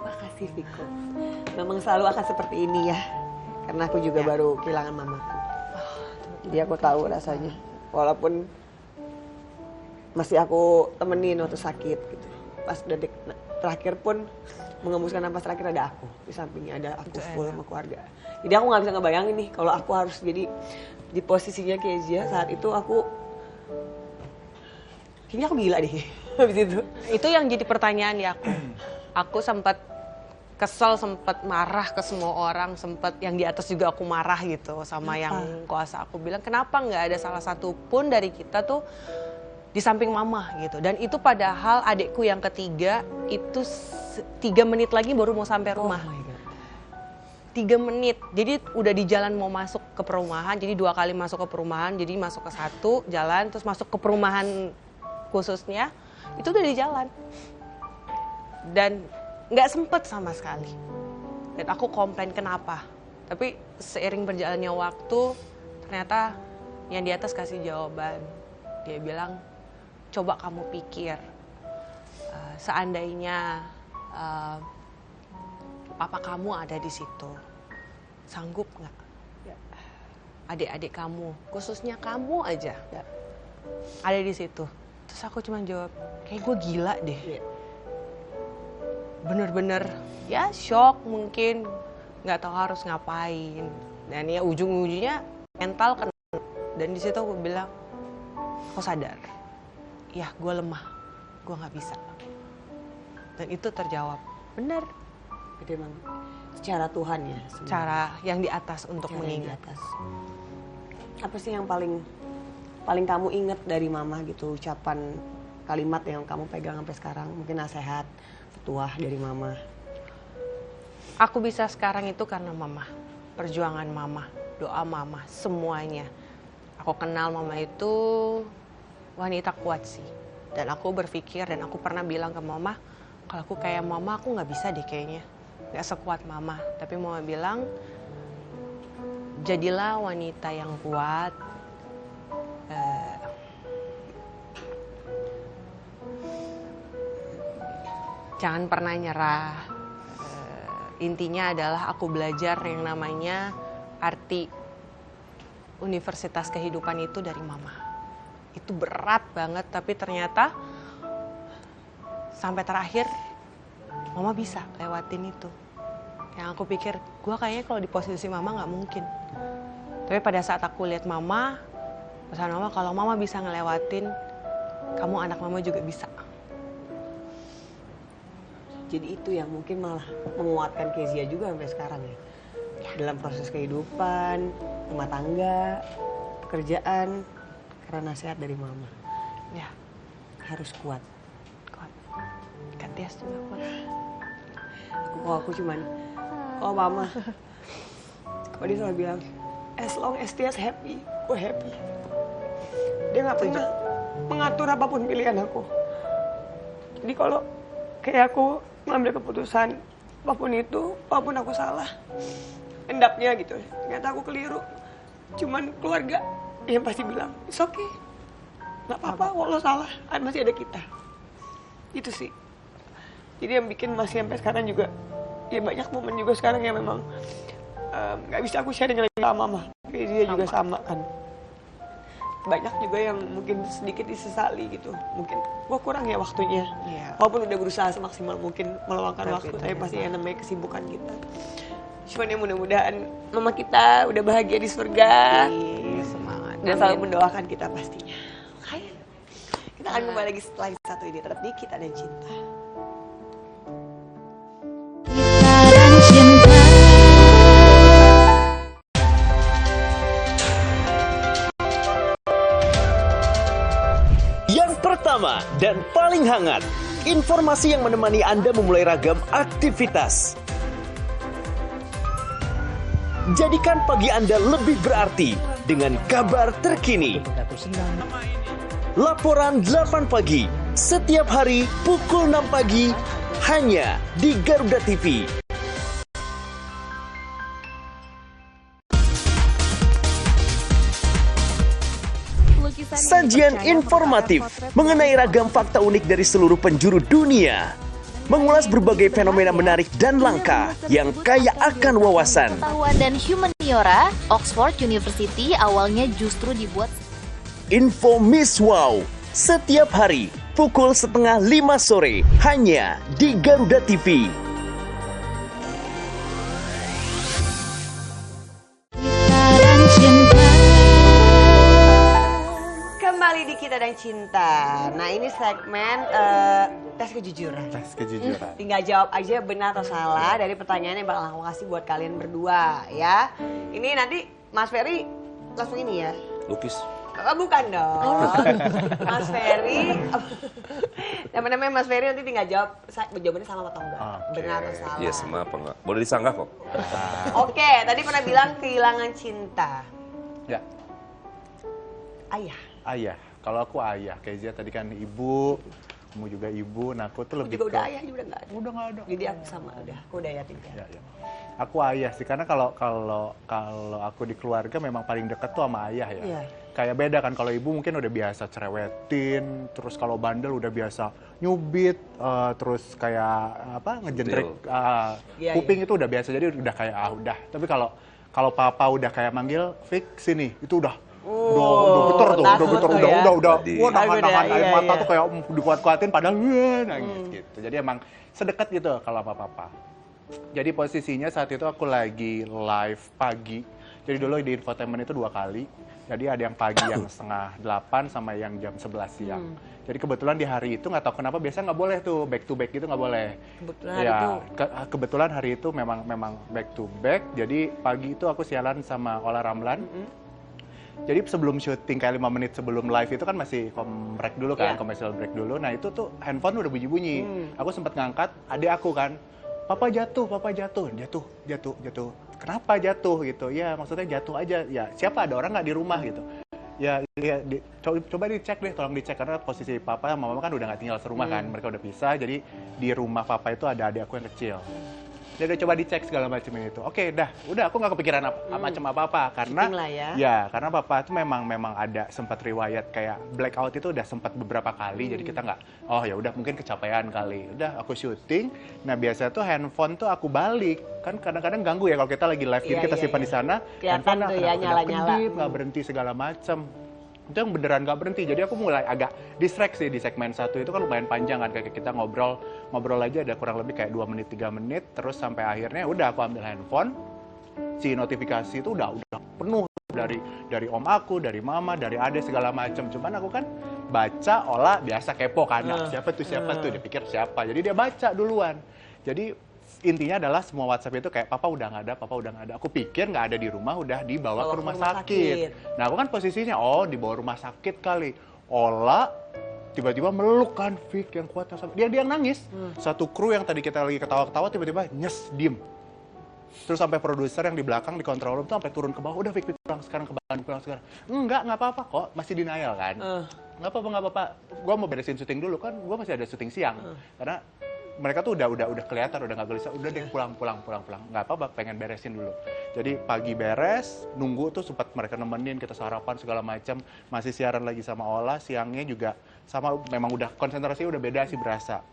Makasih Viko. Memang selalu akan seperti ini ya, karena aku juga baru kehilangan mamaku. Jadi aku tahu rasanya, walaupun masih aku temenin waktu sakit gitu. Pas detik terakhir pun mengembuskan napas terakhir ada aku, di sampingnya ada aku full sama keluarga. Jadi aku nggak bisa ngebayangin nih kalau aku harus jadi di posisinya Kezia saat itu. Aku kayaknya aku gila deh habis itu. Itu yang jadi pertanyaan di aku. Aku sempat kesel, sempat marah ke semua orang, sempat yang di atas juga aku marah gitu sama yang kuasa. Aku bilang kenapa nggak ada salah satu pun dari kita tuh di samping mama gitu. Dan itu padahal adikku yang ketiga itu 3 menit lagi baru mau sampai rumah. 3 menit. Jadi udah di jalan mau masuk ke perumahan, jadi 2 kali masuk ke perumahan, jadi masuk ke 1 jalan, terus masuk ke perumahan khususnya, itu udah di jalan. Dan nggak sempet sama sekali. Dan aku komplain kenapa. Tapi seiring berjalannya waktu, ternyata yang di atas kasih jawaban. Dia bilang, coba kamu pikir, seandainya papa kamu ada di situ, sanggup nggak? Adik-adik kamu, khususnya kamu aja, ada di situ. Terus aku cuma jawab, kayak gue gila deh. Bener-bener ya shock mungkin, nggak tahu harus ngapain. Dan ya ujung-ujungnya mental kena. Dan di situ aku bilang, aku sadar, ya gue lemah, gue nggak bisa. Dan itu terjawab, benar. Itu emang secara Tuhan ya. Sebenarnya. Cara yang di atas untuk Cara mengingat. di atas. Apa sih yang paling kamu ingat dari mama gitu, ucapan kalimat yang kamu pegang sampai sekarang? Mungkin nasihat, petuah dari mama. Aku bisa sekarang itu karena mama, perjuangan mama, doa mama, semuanya. Aku kenal mama itu wanita kuat sih. Dan aku berpikir dan aku pernah bilang ke mama, kalau aku kayak mama aku nggak bisa deh kayaknya. Nggak sekuat mama. Tapi mama bilang, jadilah wanita yang kuat. Jangan pernah nyerah. Intinya adalah aku belajar yang namanya arti universitas kehidupan itu dari mama. Itu berat banget, tapi ternyata sampai terakhir mama bisa lewatin itu. Yang aku pikir, gue kayaknya kalau di posisi mama nggak mungkin. Tapi pada saat aku lihat mama, pesan mama kalau mama bisa ngelewatin, kamu anak mama juga bisa. Jadi itu yang mungkin malah menguatkan Kezia juga sampai sekarang ya. Dalam proses kehidupan, rumah tangga, pekerjaan, karena nasihat dari mama. Ya, harus kuat. Kuat. Kak Tias juga kuat. Aku cuman, mama. Kalau dia selalu bilang, as long as Tias happy, gue happy. Dia nggak pernah mengatur apapun pilihan aku. Jadi kalau kayak aku ngambil keputusan apapun itu, apapun aku salah, endapnya gitu. Ternyata aku keliru. Cuman keluarga yang pasti bilang, it's okay, nggak apa-apa, walau salah, masih ada kita. Itu sih. Jadi yang bikin masih sampai sekarang juga, ya banyak momen juga sekarang yang memang nggak bisa aku sharing lagi sama mama. Dia juga sama kan. Banyak juga yang mungkin sedikit disesali gitu. Mungkin gua kurang ya waktunya. Yeah. Walaupun udah berusaha semaksimal mungkin meluangkan waktu, tapi pasti yang namanya kesibukan kita. Cuman ya mudah-mudahan mama kita udah bahagia di surga. Semangat. Dan selalu mendoakan kita pastinya. Oke. Kita akan kembali lagi setelah satu ini. Tetap di Kita dan Cinta. Pertama dan paling hangat, informasi yang menemani Anda memulai ragam aktivitas. Jadikan pagi Anda lebih berarti dengan kabar terkini. Laporan 8 pagi, setiap hari pukul 6 pagi, hanya di Garuda TV. Sajian informatif mengenai ragam fakta unik dari seluruh penjuru dunia. Mengulas berbagai fenomena menarik dan langka yang kaya akan wawasan. Pengetahuan dan humaniora, Oxford University awalnya justru dibuat Info Miss Wow setiap hari pukul 4:30 sore hanya di Garuda TV. Kembali di Kita dan Cinta. Nah ini segmen tes kejujuran. Tes kejujuran. Tinggal jawab aja benar atau salah dari pertanyaan yang bakal aku kasih buat kalian berdua ya. Ini nanti Mas Ferry langsung ini ya. Lukis. Bukan dong. Mas Ferry. Namanya Mas Ferry nanti tinggal jawab jawabannya sama atau enggak. Benar atau salah. Yes, sama apa enggak? Boleh disanggah kok. Oke, tadi pernah bilang kehilangan cinta. Ya. Ayah. Ayah. Kalau aku ayah, Kezia tadi kan ibu, kamu juga ibu. Nah, aku tuh lebih juga udah ayah juga nggak ada. Udah nggak ada. Jadi aku sama udah. Aku udah ya tiga. Ya. Aku ayah sih, karena kalau aku di keluarga memang paling deket tuh sama ayah ya. Iya. Kayak beda kan, kalau ibu mungkin udah biasa cerewetin, terus kalau bandel udah biasa nyubit, terus kayak apa ngejendrek kuping itu udah biasa, jadi udah kayak udah. Tapi kalau papa udah kayak manggil Fik sini, itu udah geter tuh, udah nahan air mata tuh kayak dikuat-kuatin padahal nangis gitu. Jadi emang sedekat gitu kalau papa. Jadi posisinya saat itu aku lagi live pagi. Jadi dulu di infotainment itu 2 kali. Jadi ada yang pagi yang 7:30 sama yang jam 11 siang. Jadi kebetulan di hari itu nggak tahu kenapa biasanya nggak boleh tuh back to back gitu nggak boleh. Kebetulan hari itu memang back to back. Jadi pagi itu aku siaran sama Ola Ramlan. Jadi sebelum syuting kayak 5 menit sebelum live itu kan masih break dulu kan, commercial break dulu. Nah itu tuh handphone udah bunyi-bunyi. Aku sempat ngangkat, adik aku kan, papa jatuh. Kenapa jatuh gitu? Ya maksudnya jatuh aja. Ya siapa, ada orang nggak di rumah gitu? Ya coba dicek deh, tolong dicek karena posisi papa sama mama kan udah nggak tinggal serumah kan, mereka udah pisah. Jadi di rumah papa itu ada adik aku yang kecil. Dia udah coba dicek segala macam itu. Oke, udah aku nggak kepikiran macam apa karena karena papa itu memang ada sempat riwayat kayak blackout itu udah sempat beberapa kali. Jadi kita nggak, ya udah mungkin kecapean kali. Udah aku syuting. Nah biasa tuh handphone tuh aku balik kan kadang-kadang ganggu ya kalau kita lagi live jadi kita simpan di sana. Kelihatan tuh ya nyala-nyala. Nggak berhenti segala macam. Itu yang beneran nggak berhenti, jadi aku mulai agak distract sih di segmen 1 itu kan lumayan panjang kan, kayak kita ngobrol aja ada kurang lebih kayak 2 menit 3 menit, terus sampai akhirnya udah aku ambil handphone, si notifikasi itu udah penuh dari om aku, dari mama, dari ade segala macam. Cuman aku kan baca Ola biasa kepo kan, siapa tuh dia pikir siapa, jadi dia baca duluan. Jadi intinya adalah semua WhatsApp itu kayak papa udah nggak ada. Aku pikir nggak ada di rumah, udah dibawa ke rumah sakit. Nah aku kan posisinya dibawa rumah sakit kali. Ola tiba-tiba meluk kan Fik yang kuat, dia yang nangis. Satu kru yang tadi kita lagi ketawa-ketawa tiba-tiba diem. Terus sampai produser yang di belakang di control room tuh sampai turun ke bawah, udah Fik pulang sekarang ke Bandung, pulang sekarang. Nggak apa-apa kok, masih denial kan. Nggak apa-apa, gue mau beresin syuting dulu kan, gue masih ada syuting siang. Karena mereka tuh udah kelihatan, udah nggak gelisah, udah deh pulang, nggak apa-apa, pengen beresin dulu. Jadi pagi beres, nunggu tuh sempat mereka nemenin, kita sarapan segala macam, masih siaran lagi sama Ola, siangnya juga sama, memang udah konsentrasinya udah beda sih berasa.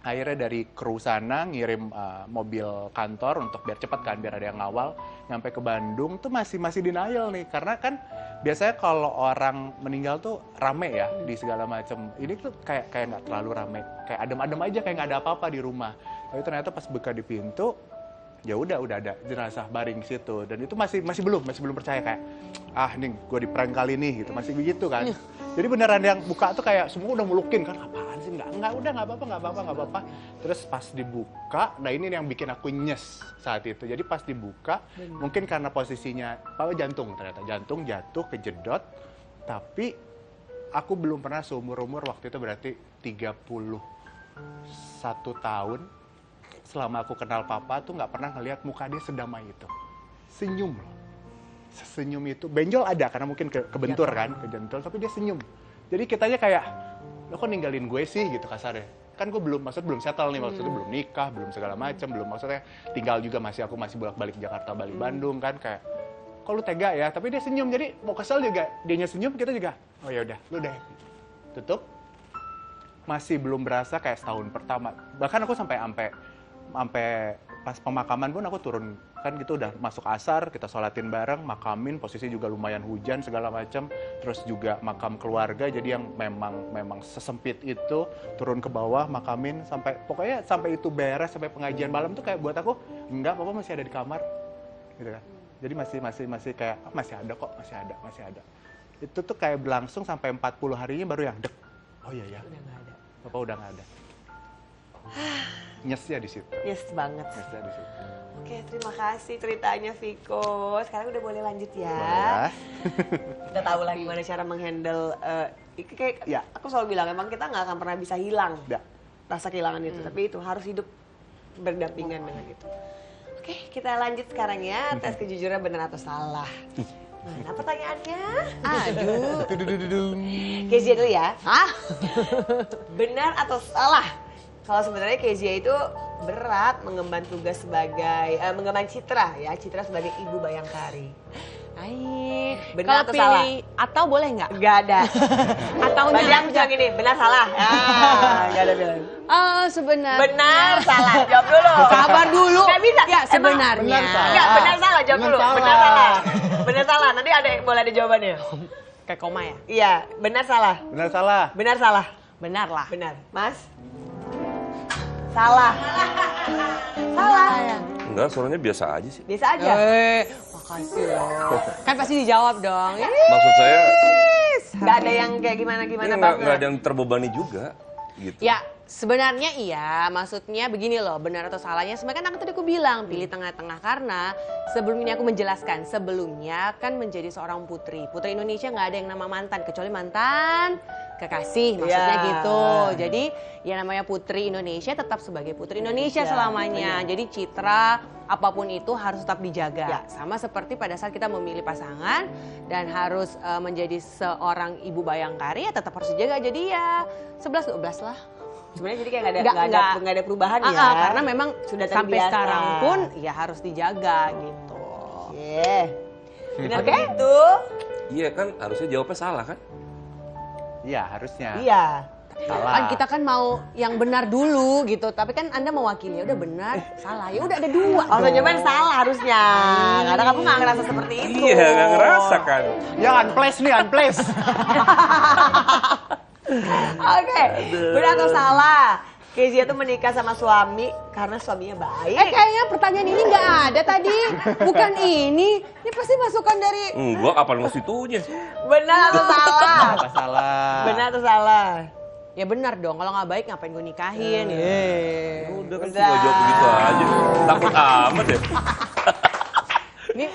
Akhirnya dari kru sana ngirim mobil kantor untuk biar cepat kan, biar ada yang ngawal. Nyampe ke Bandung tuh masih denial nih, karena kan biasanya kalau orang meninggal tuh rame ya di segala macam. Ini tuh kayak nggak terlalu rame, kayak adem-adem aja, kayak nggak ada apa-apa di rumah. Tapi ternyata pas buka di pintu, ya udah ada jenazah baring situ. Dan itu masih belum percaya, kayak ini gue di prank kali nih gitu, masih begitu kan. Jadi beneran yang buka tuh kayak semua udah mulukin kan, apaan sih, nggak nggak apa-apa. Terus pas dibuka, nah ini yang bikin aku nyes saat itu. Jadi pas dibuka, mungkin karena posisinya jantung jatuh kejedot, tapi aku belum pernah seumur-umur waktu itu berarti 31 tahun selama aku kenal papa tuh nggak pernah ngelihat muka dia sedamai itu. Senyum loh. Sesenyum itu, benjol ada karena mungkin kebentur kan, kejentul, tapi dia senyum. Jadi kitanya kayak, lo kok ninggalin gue sih gitu kasarnya. Kan gue belum settle nih, maksudnya belum nikah, belum segala macam, belum maksudnya tinggal juga aku masih bolak-balik Jakarta, Bali, Bandung kan, kayak kok lu tega ya, tapi dia senyum. Jadi mau kesel juga, dianya senyum, kita juga, oh ya udah, lu udah tutup. Masih belum berasa kayak setahun pertama. Bahkan aku sampai pas pemakaman pun aku turun kan gitu, udah masuk asar, kita sholatin bareng, makamin, posisi juga lumayan hujan segala macam, terus juga makam keluarga, jadi yang memang sesempit itu, turun ke bawah makamin pokoknya sampai itu beres, sampai pengajian malam tuh kayak buat aku enggak, papa masih ada di kamar gitu kan. Jadi masih kayak masih ada. Itu tuh kayak berlangsung sampai 40 harinya baru yang dek. Oh iya ya. Udah nggak ada. Papa udah nggak ada. Nyesnya di situ. Yes banget. Nyesnya di situ. Oke, terima kasih ceritanya Viko. Sekarang udah boleh lanjut ya. Boleh ya. Udah tahu lah gimana cara menghandle kayak aku selalu bilang emang kita nggak akan pernah bisa hilang rasa kehilangan itu, tapi itu harus hidup berdampingan dengan itu. Oke, kita lanjut sekarang ya, tes kejujuran benar atau salah. Mana pertanyaannya? Aduh. Kezia dulu ya. Benar atau salah? Kalau sebenarnya Kezia itu berat mengemban tugas sebagai mengemban citra sebagai ibu Bayangkari. Benar atau salah? Atau boleh nggak? Nggak ada. Atau yang bilang gini, benar salah. Nggak ada bilang. Sebenarnya. Benar salah. Jawab dulu. Sabar dulu. Nggak bisa. Ya sebenarnya. Nggak, benar salah. Jawab dulu. Benar salah. Benar salah. Nanti boleh ada jawabannya. Kayak koma ya? Iya. Benar salah. Benar salah. Benar salah. Benar lah. Benar. Mas? Salah. Salah. Enggak, suaranya biasa aja sih. Biasa aja. Makasih loh. Kan pasti dijawab dong. Maksud saya nggak ada yang kayak gimana-gimana banget. Nggak ada yang terbebani juga gitu. Ya, sebenarnya iya. Maksudnya begini loh, benar atau salahnya. Sebenarnya kan tadi aku bilang pilih tengah-tengah karena sebelum ini aku menjelaskan. Sebelumnya kan menjadi seorang putri. Putri Indonesia nggak ada yang nama mantan kecuali mantan kekasih, maksudnya gitu. Jadi ya namanya putri Indonesia tetap sebagai putri Indonesia selamanya. Jadi citra apapun itu harus tetap dijaga. Sama seperti pada saat kita memilih pasangan dan harus menjadi seorang ibu Bayangkari ya tetap harus dijaga. Jadi ya 11-12 lah. Sebenarnya jadi kayak nggak ada perubahan ya. Karena memang sudah sampai biasa. Sekarang pun ya harus dijaga gitu. Benar begitu? Iya kan harusnya jawabnya salah kan? Iya harusnya. Iya. Salah. Kan kita kan mau yang benar dulu gitu, tapi kan Anda mewakili ya udah benar, salah ya udah ada dua. Oh, jawaban salah harusnya. Karena kamu nggak ngerasa seperti itu. Iya nggak ngerasa kan. Ya unplace nih unplace. Oke, benar atau salah? Kezia tuh menikah sama suami karena suaminya baik. Kayaknya pertanyaan ini nggak ada tadi. Bukan ini. Ini pasti masukan dari... Enggak, apa nggak situnya? Benar atau salah? Apa salah? Benar atau salah? Ya benar dong, kalau nggak baik ngapain gue nikahin? Udah kan cuma jawab begitu aja. Takut amat ya. Ini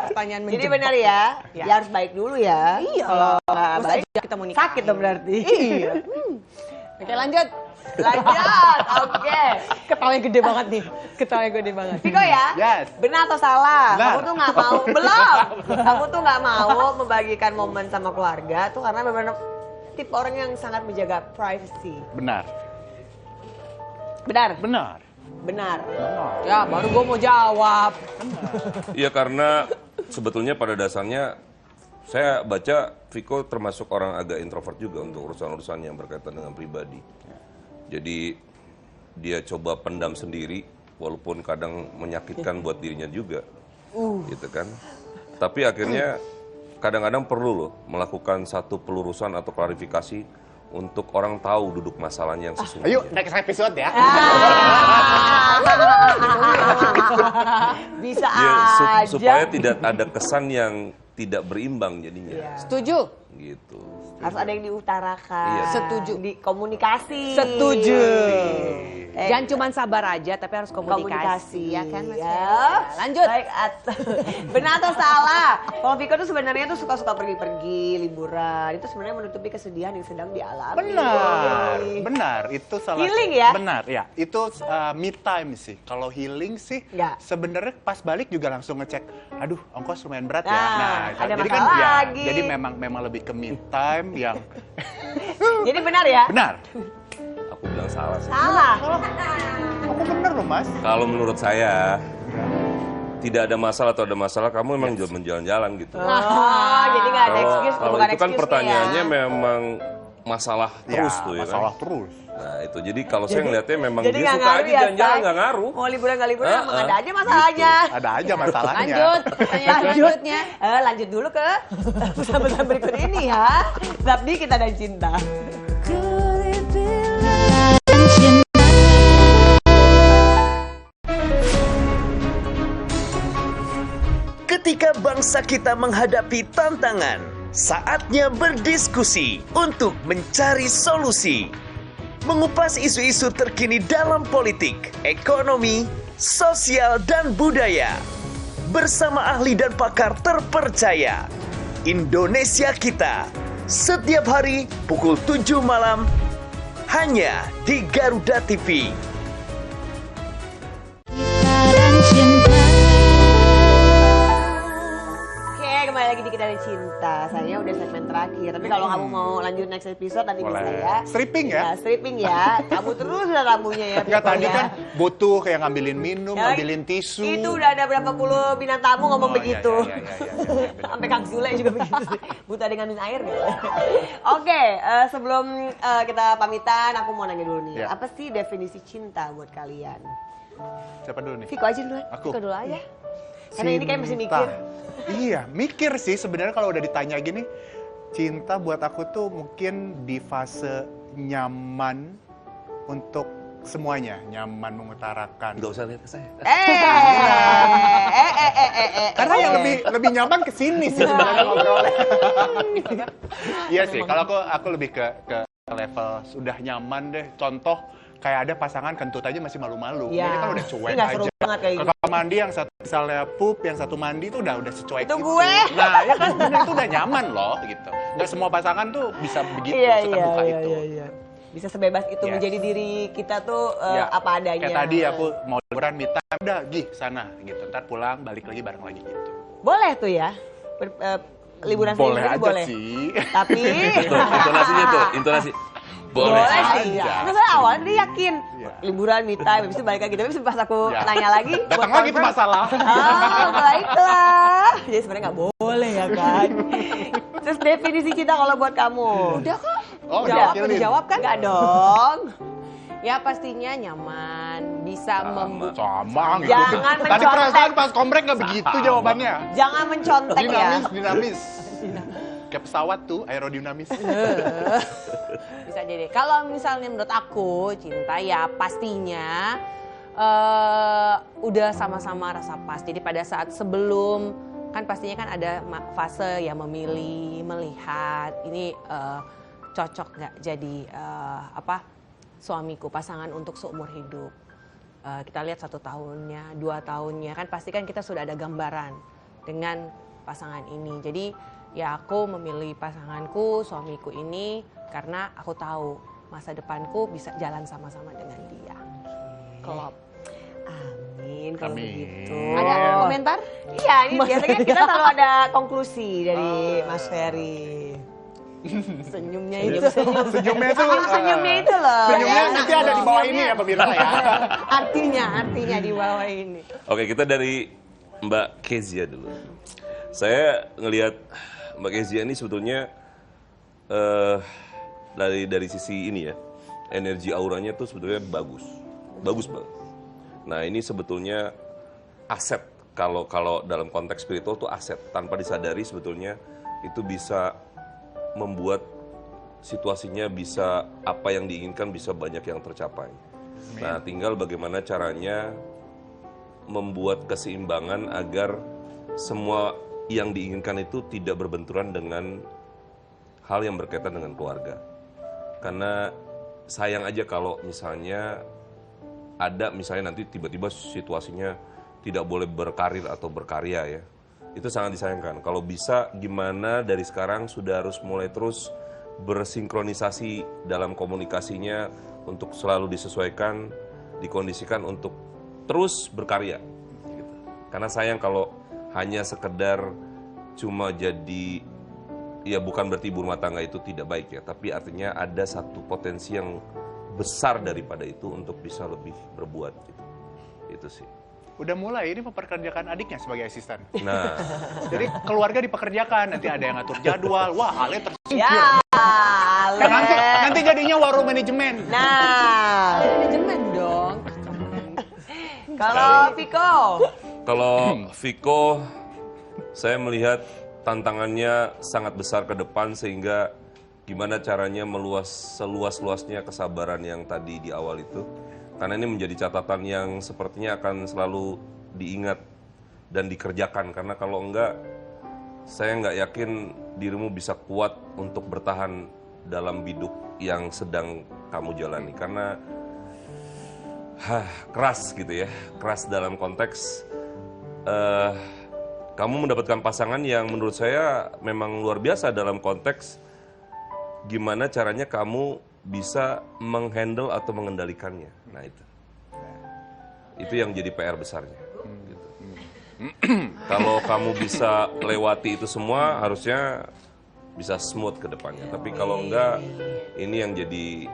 pertanyaan menjebak. Jadi benar ya? Ya harus baik dulu ya. Iya. Kalau nggak Masa baik kita mau nikah. sakit dong berarti. Iya. Oke lanjut. Oke. Ketawanya gede banget nih. Ketawanya gede banget. Viko ya? Yes. Benar atau salah? Benar. Kamu tuh nggak mau, belum. Kamu tuh nggak mau membagikan momen sama keluarga tuh karena memang tipe orang yang sangat menjaga privacy. Benar. Benar? Benar. Benar. Ya baru gue mau jawab. Iya karena sebetulnya pada dasarnya saya baca Viko termasuk orang agak introvert juga untuk urusan-urusan yang berkaitan dengan pribadi. Jadi dia coba pendam sendiri walaupun kadang menyakitkan buat dirinya juga. Gitu kan. Tapi akhirnya kadang-kadang perlu loh melakukan satu pelurusan atau klarifikasi untuk orang tahu duduk masalahnya yang sesungguhnya. Ayo next episode ya. Bisa Ya, aja. supaya tidak ada kesan yang tidak berimbang jadinya. Setuju? Gitu. Harus ada yang diutarakan. Iya. Setuju. Di komunikasi. Setuju. Jangan cuma sabar aja, tapi harus komunikasi. Komunikasi. Ya kan Mas? Ya. Lanjut. Baik, benar atau salah? Kalau Viko tuh sebenarnya tuh suka-suka pergi-pergi, liburan. Itu sebenarnya menutupi kesedihan yang sedang dialami. Benar, benar. Itu salah. Healing ya? Benar, ya. Itu me time sih. Kalau healing sih, Nggak. sebenarnya pas balik juga langsung ngecek. Aduh, ongkos lumayan berat ya. Nah, ada jadi kan masalah ya, lagi. jadi memang lebih ke me time yang Jadi benar ya? benar. Aku bilang salah sih. Salah. Aku benar loh, Mas. Kalau menurut saya tidak ada masalah atau ada masalah, kamu memang menjalan-jalan gitu. Oh, jadi nggak ada excuse, Kalau bukan itu kan excuse pertanyaannya ya. memang masalah terus tuh ya masalah kan. terus. Nah itu jadi kalau saya ngeliatnya memang Jadi dia nggak suka ngaruh aja ya, jalan-jalan Say? nggak ngaruh. Mau liburan nggak liburan, emang ada aja Gitu. masalahnya. Ada aja masalahnya. Lanjut. Pertanyaan selanjutnya. Lanjut dulu ke pesan-pesan berikut ini ya. Zabdi kita dan cinta. Ketika bangsa kita menghadapi tantangan, saatnya berdiskusi untuk mencari solusi. Mengupas isu-isu terkini dalam politik, ekonomi, sosial, dan budaya. Bersama ahli dan pakar terpercaya. Indonesia Kita. Setiap hari pukul 7 malam hanya di Garuda TV. Kembali lagi di Kita dan Cinta. Saya udah segmen terakhir. Tapi kalau kamu mau lanjut next episode nanti bisa ya. Stripping ya? Stripping ya. Kamu terus udah rambutnya ya. Enggak, tadi ya. kan butuh kayak ngambilin minum, Ya, ngambilin tisu. Itu udah ada berapa puluh bintang tamu ngomong begitu. Iya, Sampai Kang Sule juga begitu. Buta dengan minum air gitu. Oke, sebelum kita pamitan, aku mau nanya dulu nih. Ya. Apa sih definisi cinta buat kalian? Siapa dulu nih? Viko aja dulu. Aku. Viko dulu aja. Karena ini kayak masih mikir. Iya, mikir sih sebenarnya kalau udah ditanya gini, cinta buat aku tuh mungkin di fase nyaman untuk semuanya, nyaman mengutarakan. Nggak usah lihat ke saya. Karena yang lebih nyaman ke sini sih sebenarnya ngobrolnya. Iya sih, kalau aku lebih ke level sudah nyaman deh. Contoh kayak ada pasangan kentut aja masih malu-malu. Ya. Ini kan udah cuek Ini nggak seru aja. banget kayak Ke kamar mandi yang satu misalnya pup, yang satu mandi tuh udah secuek Itu gue. Nah, ya kan sebenarnya itu udah nyaman loh gitu. Nggak semua pasangan tuh bisa begitu, seterbuka itu. Iya. Bisa sebebas itu menjadi diri kita tuh apa adanya. Kayak tadi aku mau liburan minta udah gih sana gitu. Ntar pulang balik lagi bareng lagi gitu. Boleh tuh ya. Liburan Boleh sendiri aja boleh. sih. Tapi Intonasinya tuh, intonasi. Boleh sih. aja. Karena saya awalnya dia yakin liburan me time, habis itu balik lagi. Tapi pas aku nanya lagi, datang lagi tuh masalah. Baiklah. Jadi sebenarnya nggak boleh ya kan. Terus definisi cinta kalau buat kamu? Udah kok. Oh, Udah dijawab kan? Nggak dong. Ya pastinya nyaman, bisa Sama gitu. Jangan Tadi mencontek. perasaan pas komprek nggak begitu jawabannya. Jangan mencontek ya. Dinamis. Kayak pesawat tuh, aerodinamis. Bisa jadi. Kalau misalnya menurut aku cinta ya pastinya udah sama-sama rasa pas. Jadi pada saat sebelum kan pastinya kan ada fase ya memilih, melihat ini cocok nggak jadi suamiku, pasangan untuk seumur hidup. Kita lihat 1 tahunnya, 2 tahunnya kan pasti kan kita sudah ada gambaran dengan pasangan ini. Jadi ya aku memilih pasanganku, suamiku ini karena aku tahu masa depanku bisa jalan sama-sama dengan dia. Klop. Amin kalau begitu. Ada komentar? Iya, ini biasanya kita selalu ada konklusi dari Mas Ferry. Senyumnya itu. Senyumnya itu. Senyumnya itu loh. Senyumnya nanti ada di bawah ini ya pemirsa ya. Artinya di bawah ini. Oke, kita dari Mbak Kezia dulu. Saya ngelihat Mbak Kezia ini sebetulnya dari sisi ini ya, energi auranya tuh sebetulnya bagus banget. Nah ini sebetulnya aset, kalau dalam konteks spiritual tuh aset, tanpa disadari sebetulnya itu bisa membuat situasinya bisa apa yang diinginkan bisa banyak yang tercapai. Nah tinggal bagaimana caranya membuat keseimbangan agar semua yang diinginkan itu tidak berbenturan dengan hal yang berkaitan dengan keluarga. Karena sayang aja kalau misalnya ada misalnya nanti tiba-tiba situasinya tidak boleh berkarir atau berkarya ya. Itu sangat disayangkan. Kalau bisa gimana dari sekarang sudah harus mulai terus bersinkronisasi dalam komunikasinya untuk selalu disesuaikan, dikondisikan untuk terus berkarya. Gitu. Karena sayang kalau hanya sekedar cuma jadi, ya bukan berarti ibu rumah tangga itu tidak baik ya, tapi artinya ada satu potensi yang besar daripada itu untuk bisa lebih berbuat gitu. Itu sih. Udah mulai ini memperkerjakan adiknya sebagai asisten. Nah, jadi keluarga dipekerjakan, nanti ada yang ngatur jadwal. Wah, Ale tersingkir. Ya, Nanti jadinya warung manajemen. Nah, manajemen dong. Kalau Viko? Kalau Viko, saya melihat tantangannya sangat besar ke depan sehingga gimana caranya seluas-luasnya kesabaran yang tadi di awal itu. Karena ini menjadi catatan yang sepertinya akan selalu diingat dan dikerjakan. Karena kalau enggak, saya nggak yakin dirimu bisa kuat untuk bertahan dalam biduk yang sedang kamu jalani. Karena keras gitu ya, keras dalam konteks kamu mendapatkan pasangan yang menurut saya memang luar biasa dalam konteks gimana caranya kamu bisa menghandle atau mengendalikannya. Nah itu yang jadi PR besarnya. Gitu. Kalau kamu bisa lewati itu semua, harusnya bisa smooth ke depannya. Tapi kalau enggak, ini yang jadi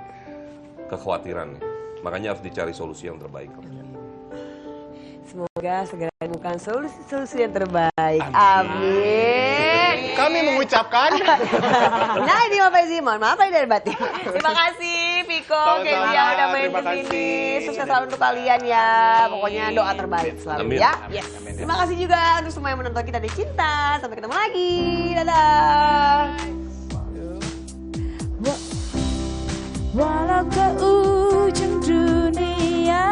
kekhawatiran. Makanya harus dicari solusi yang terbaik. Semoga segera menemukan solusi yang terbaik. Amin. Kami mengucapkan. Nah ini Pak Faizi, mohon maaf dari batin. Terima kasih Viko, Kezia udah main kesini. Sukses selalu untuk kalian ya. Pokoknya doa terbaik selalu. Amin. Ya. Yes. Terima kasih juga untuk semua yang menonton kita di Cinta. Sampai ketemu lagi. Dadah. Walau ke ujung dunia,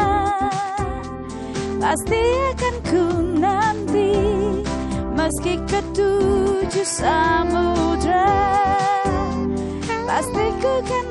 pasti akan ku nanti, meski ke 7 samudra, pasti ku kan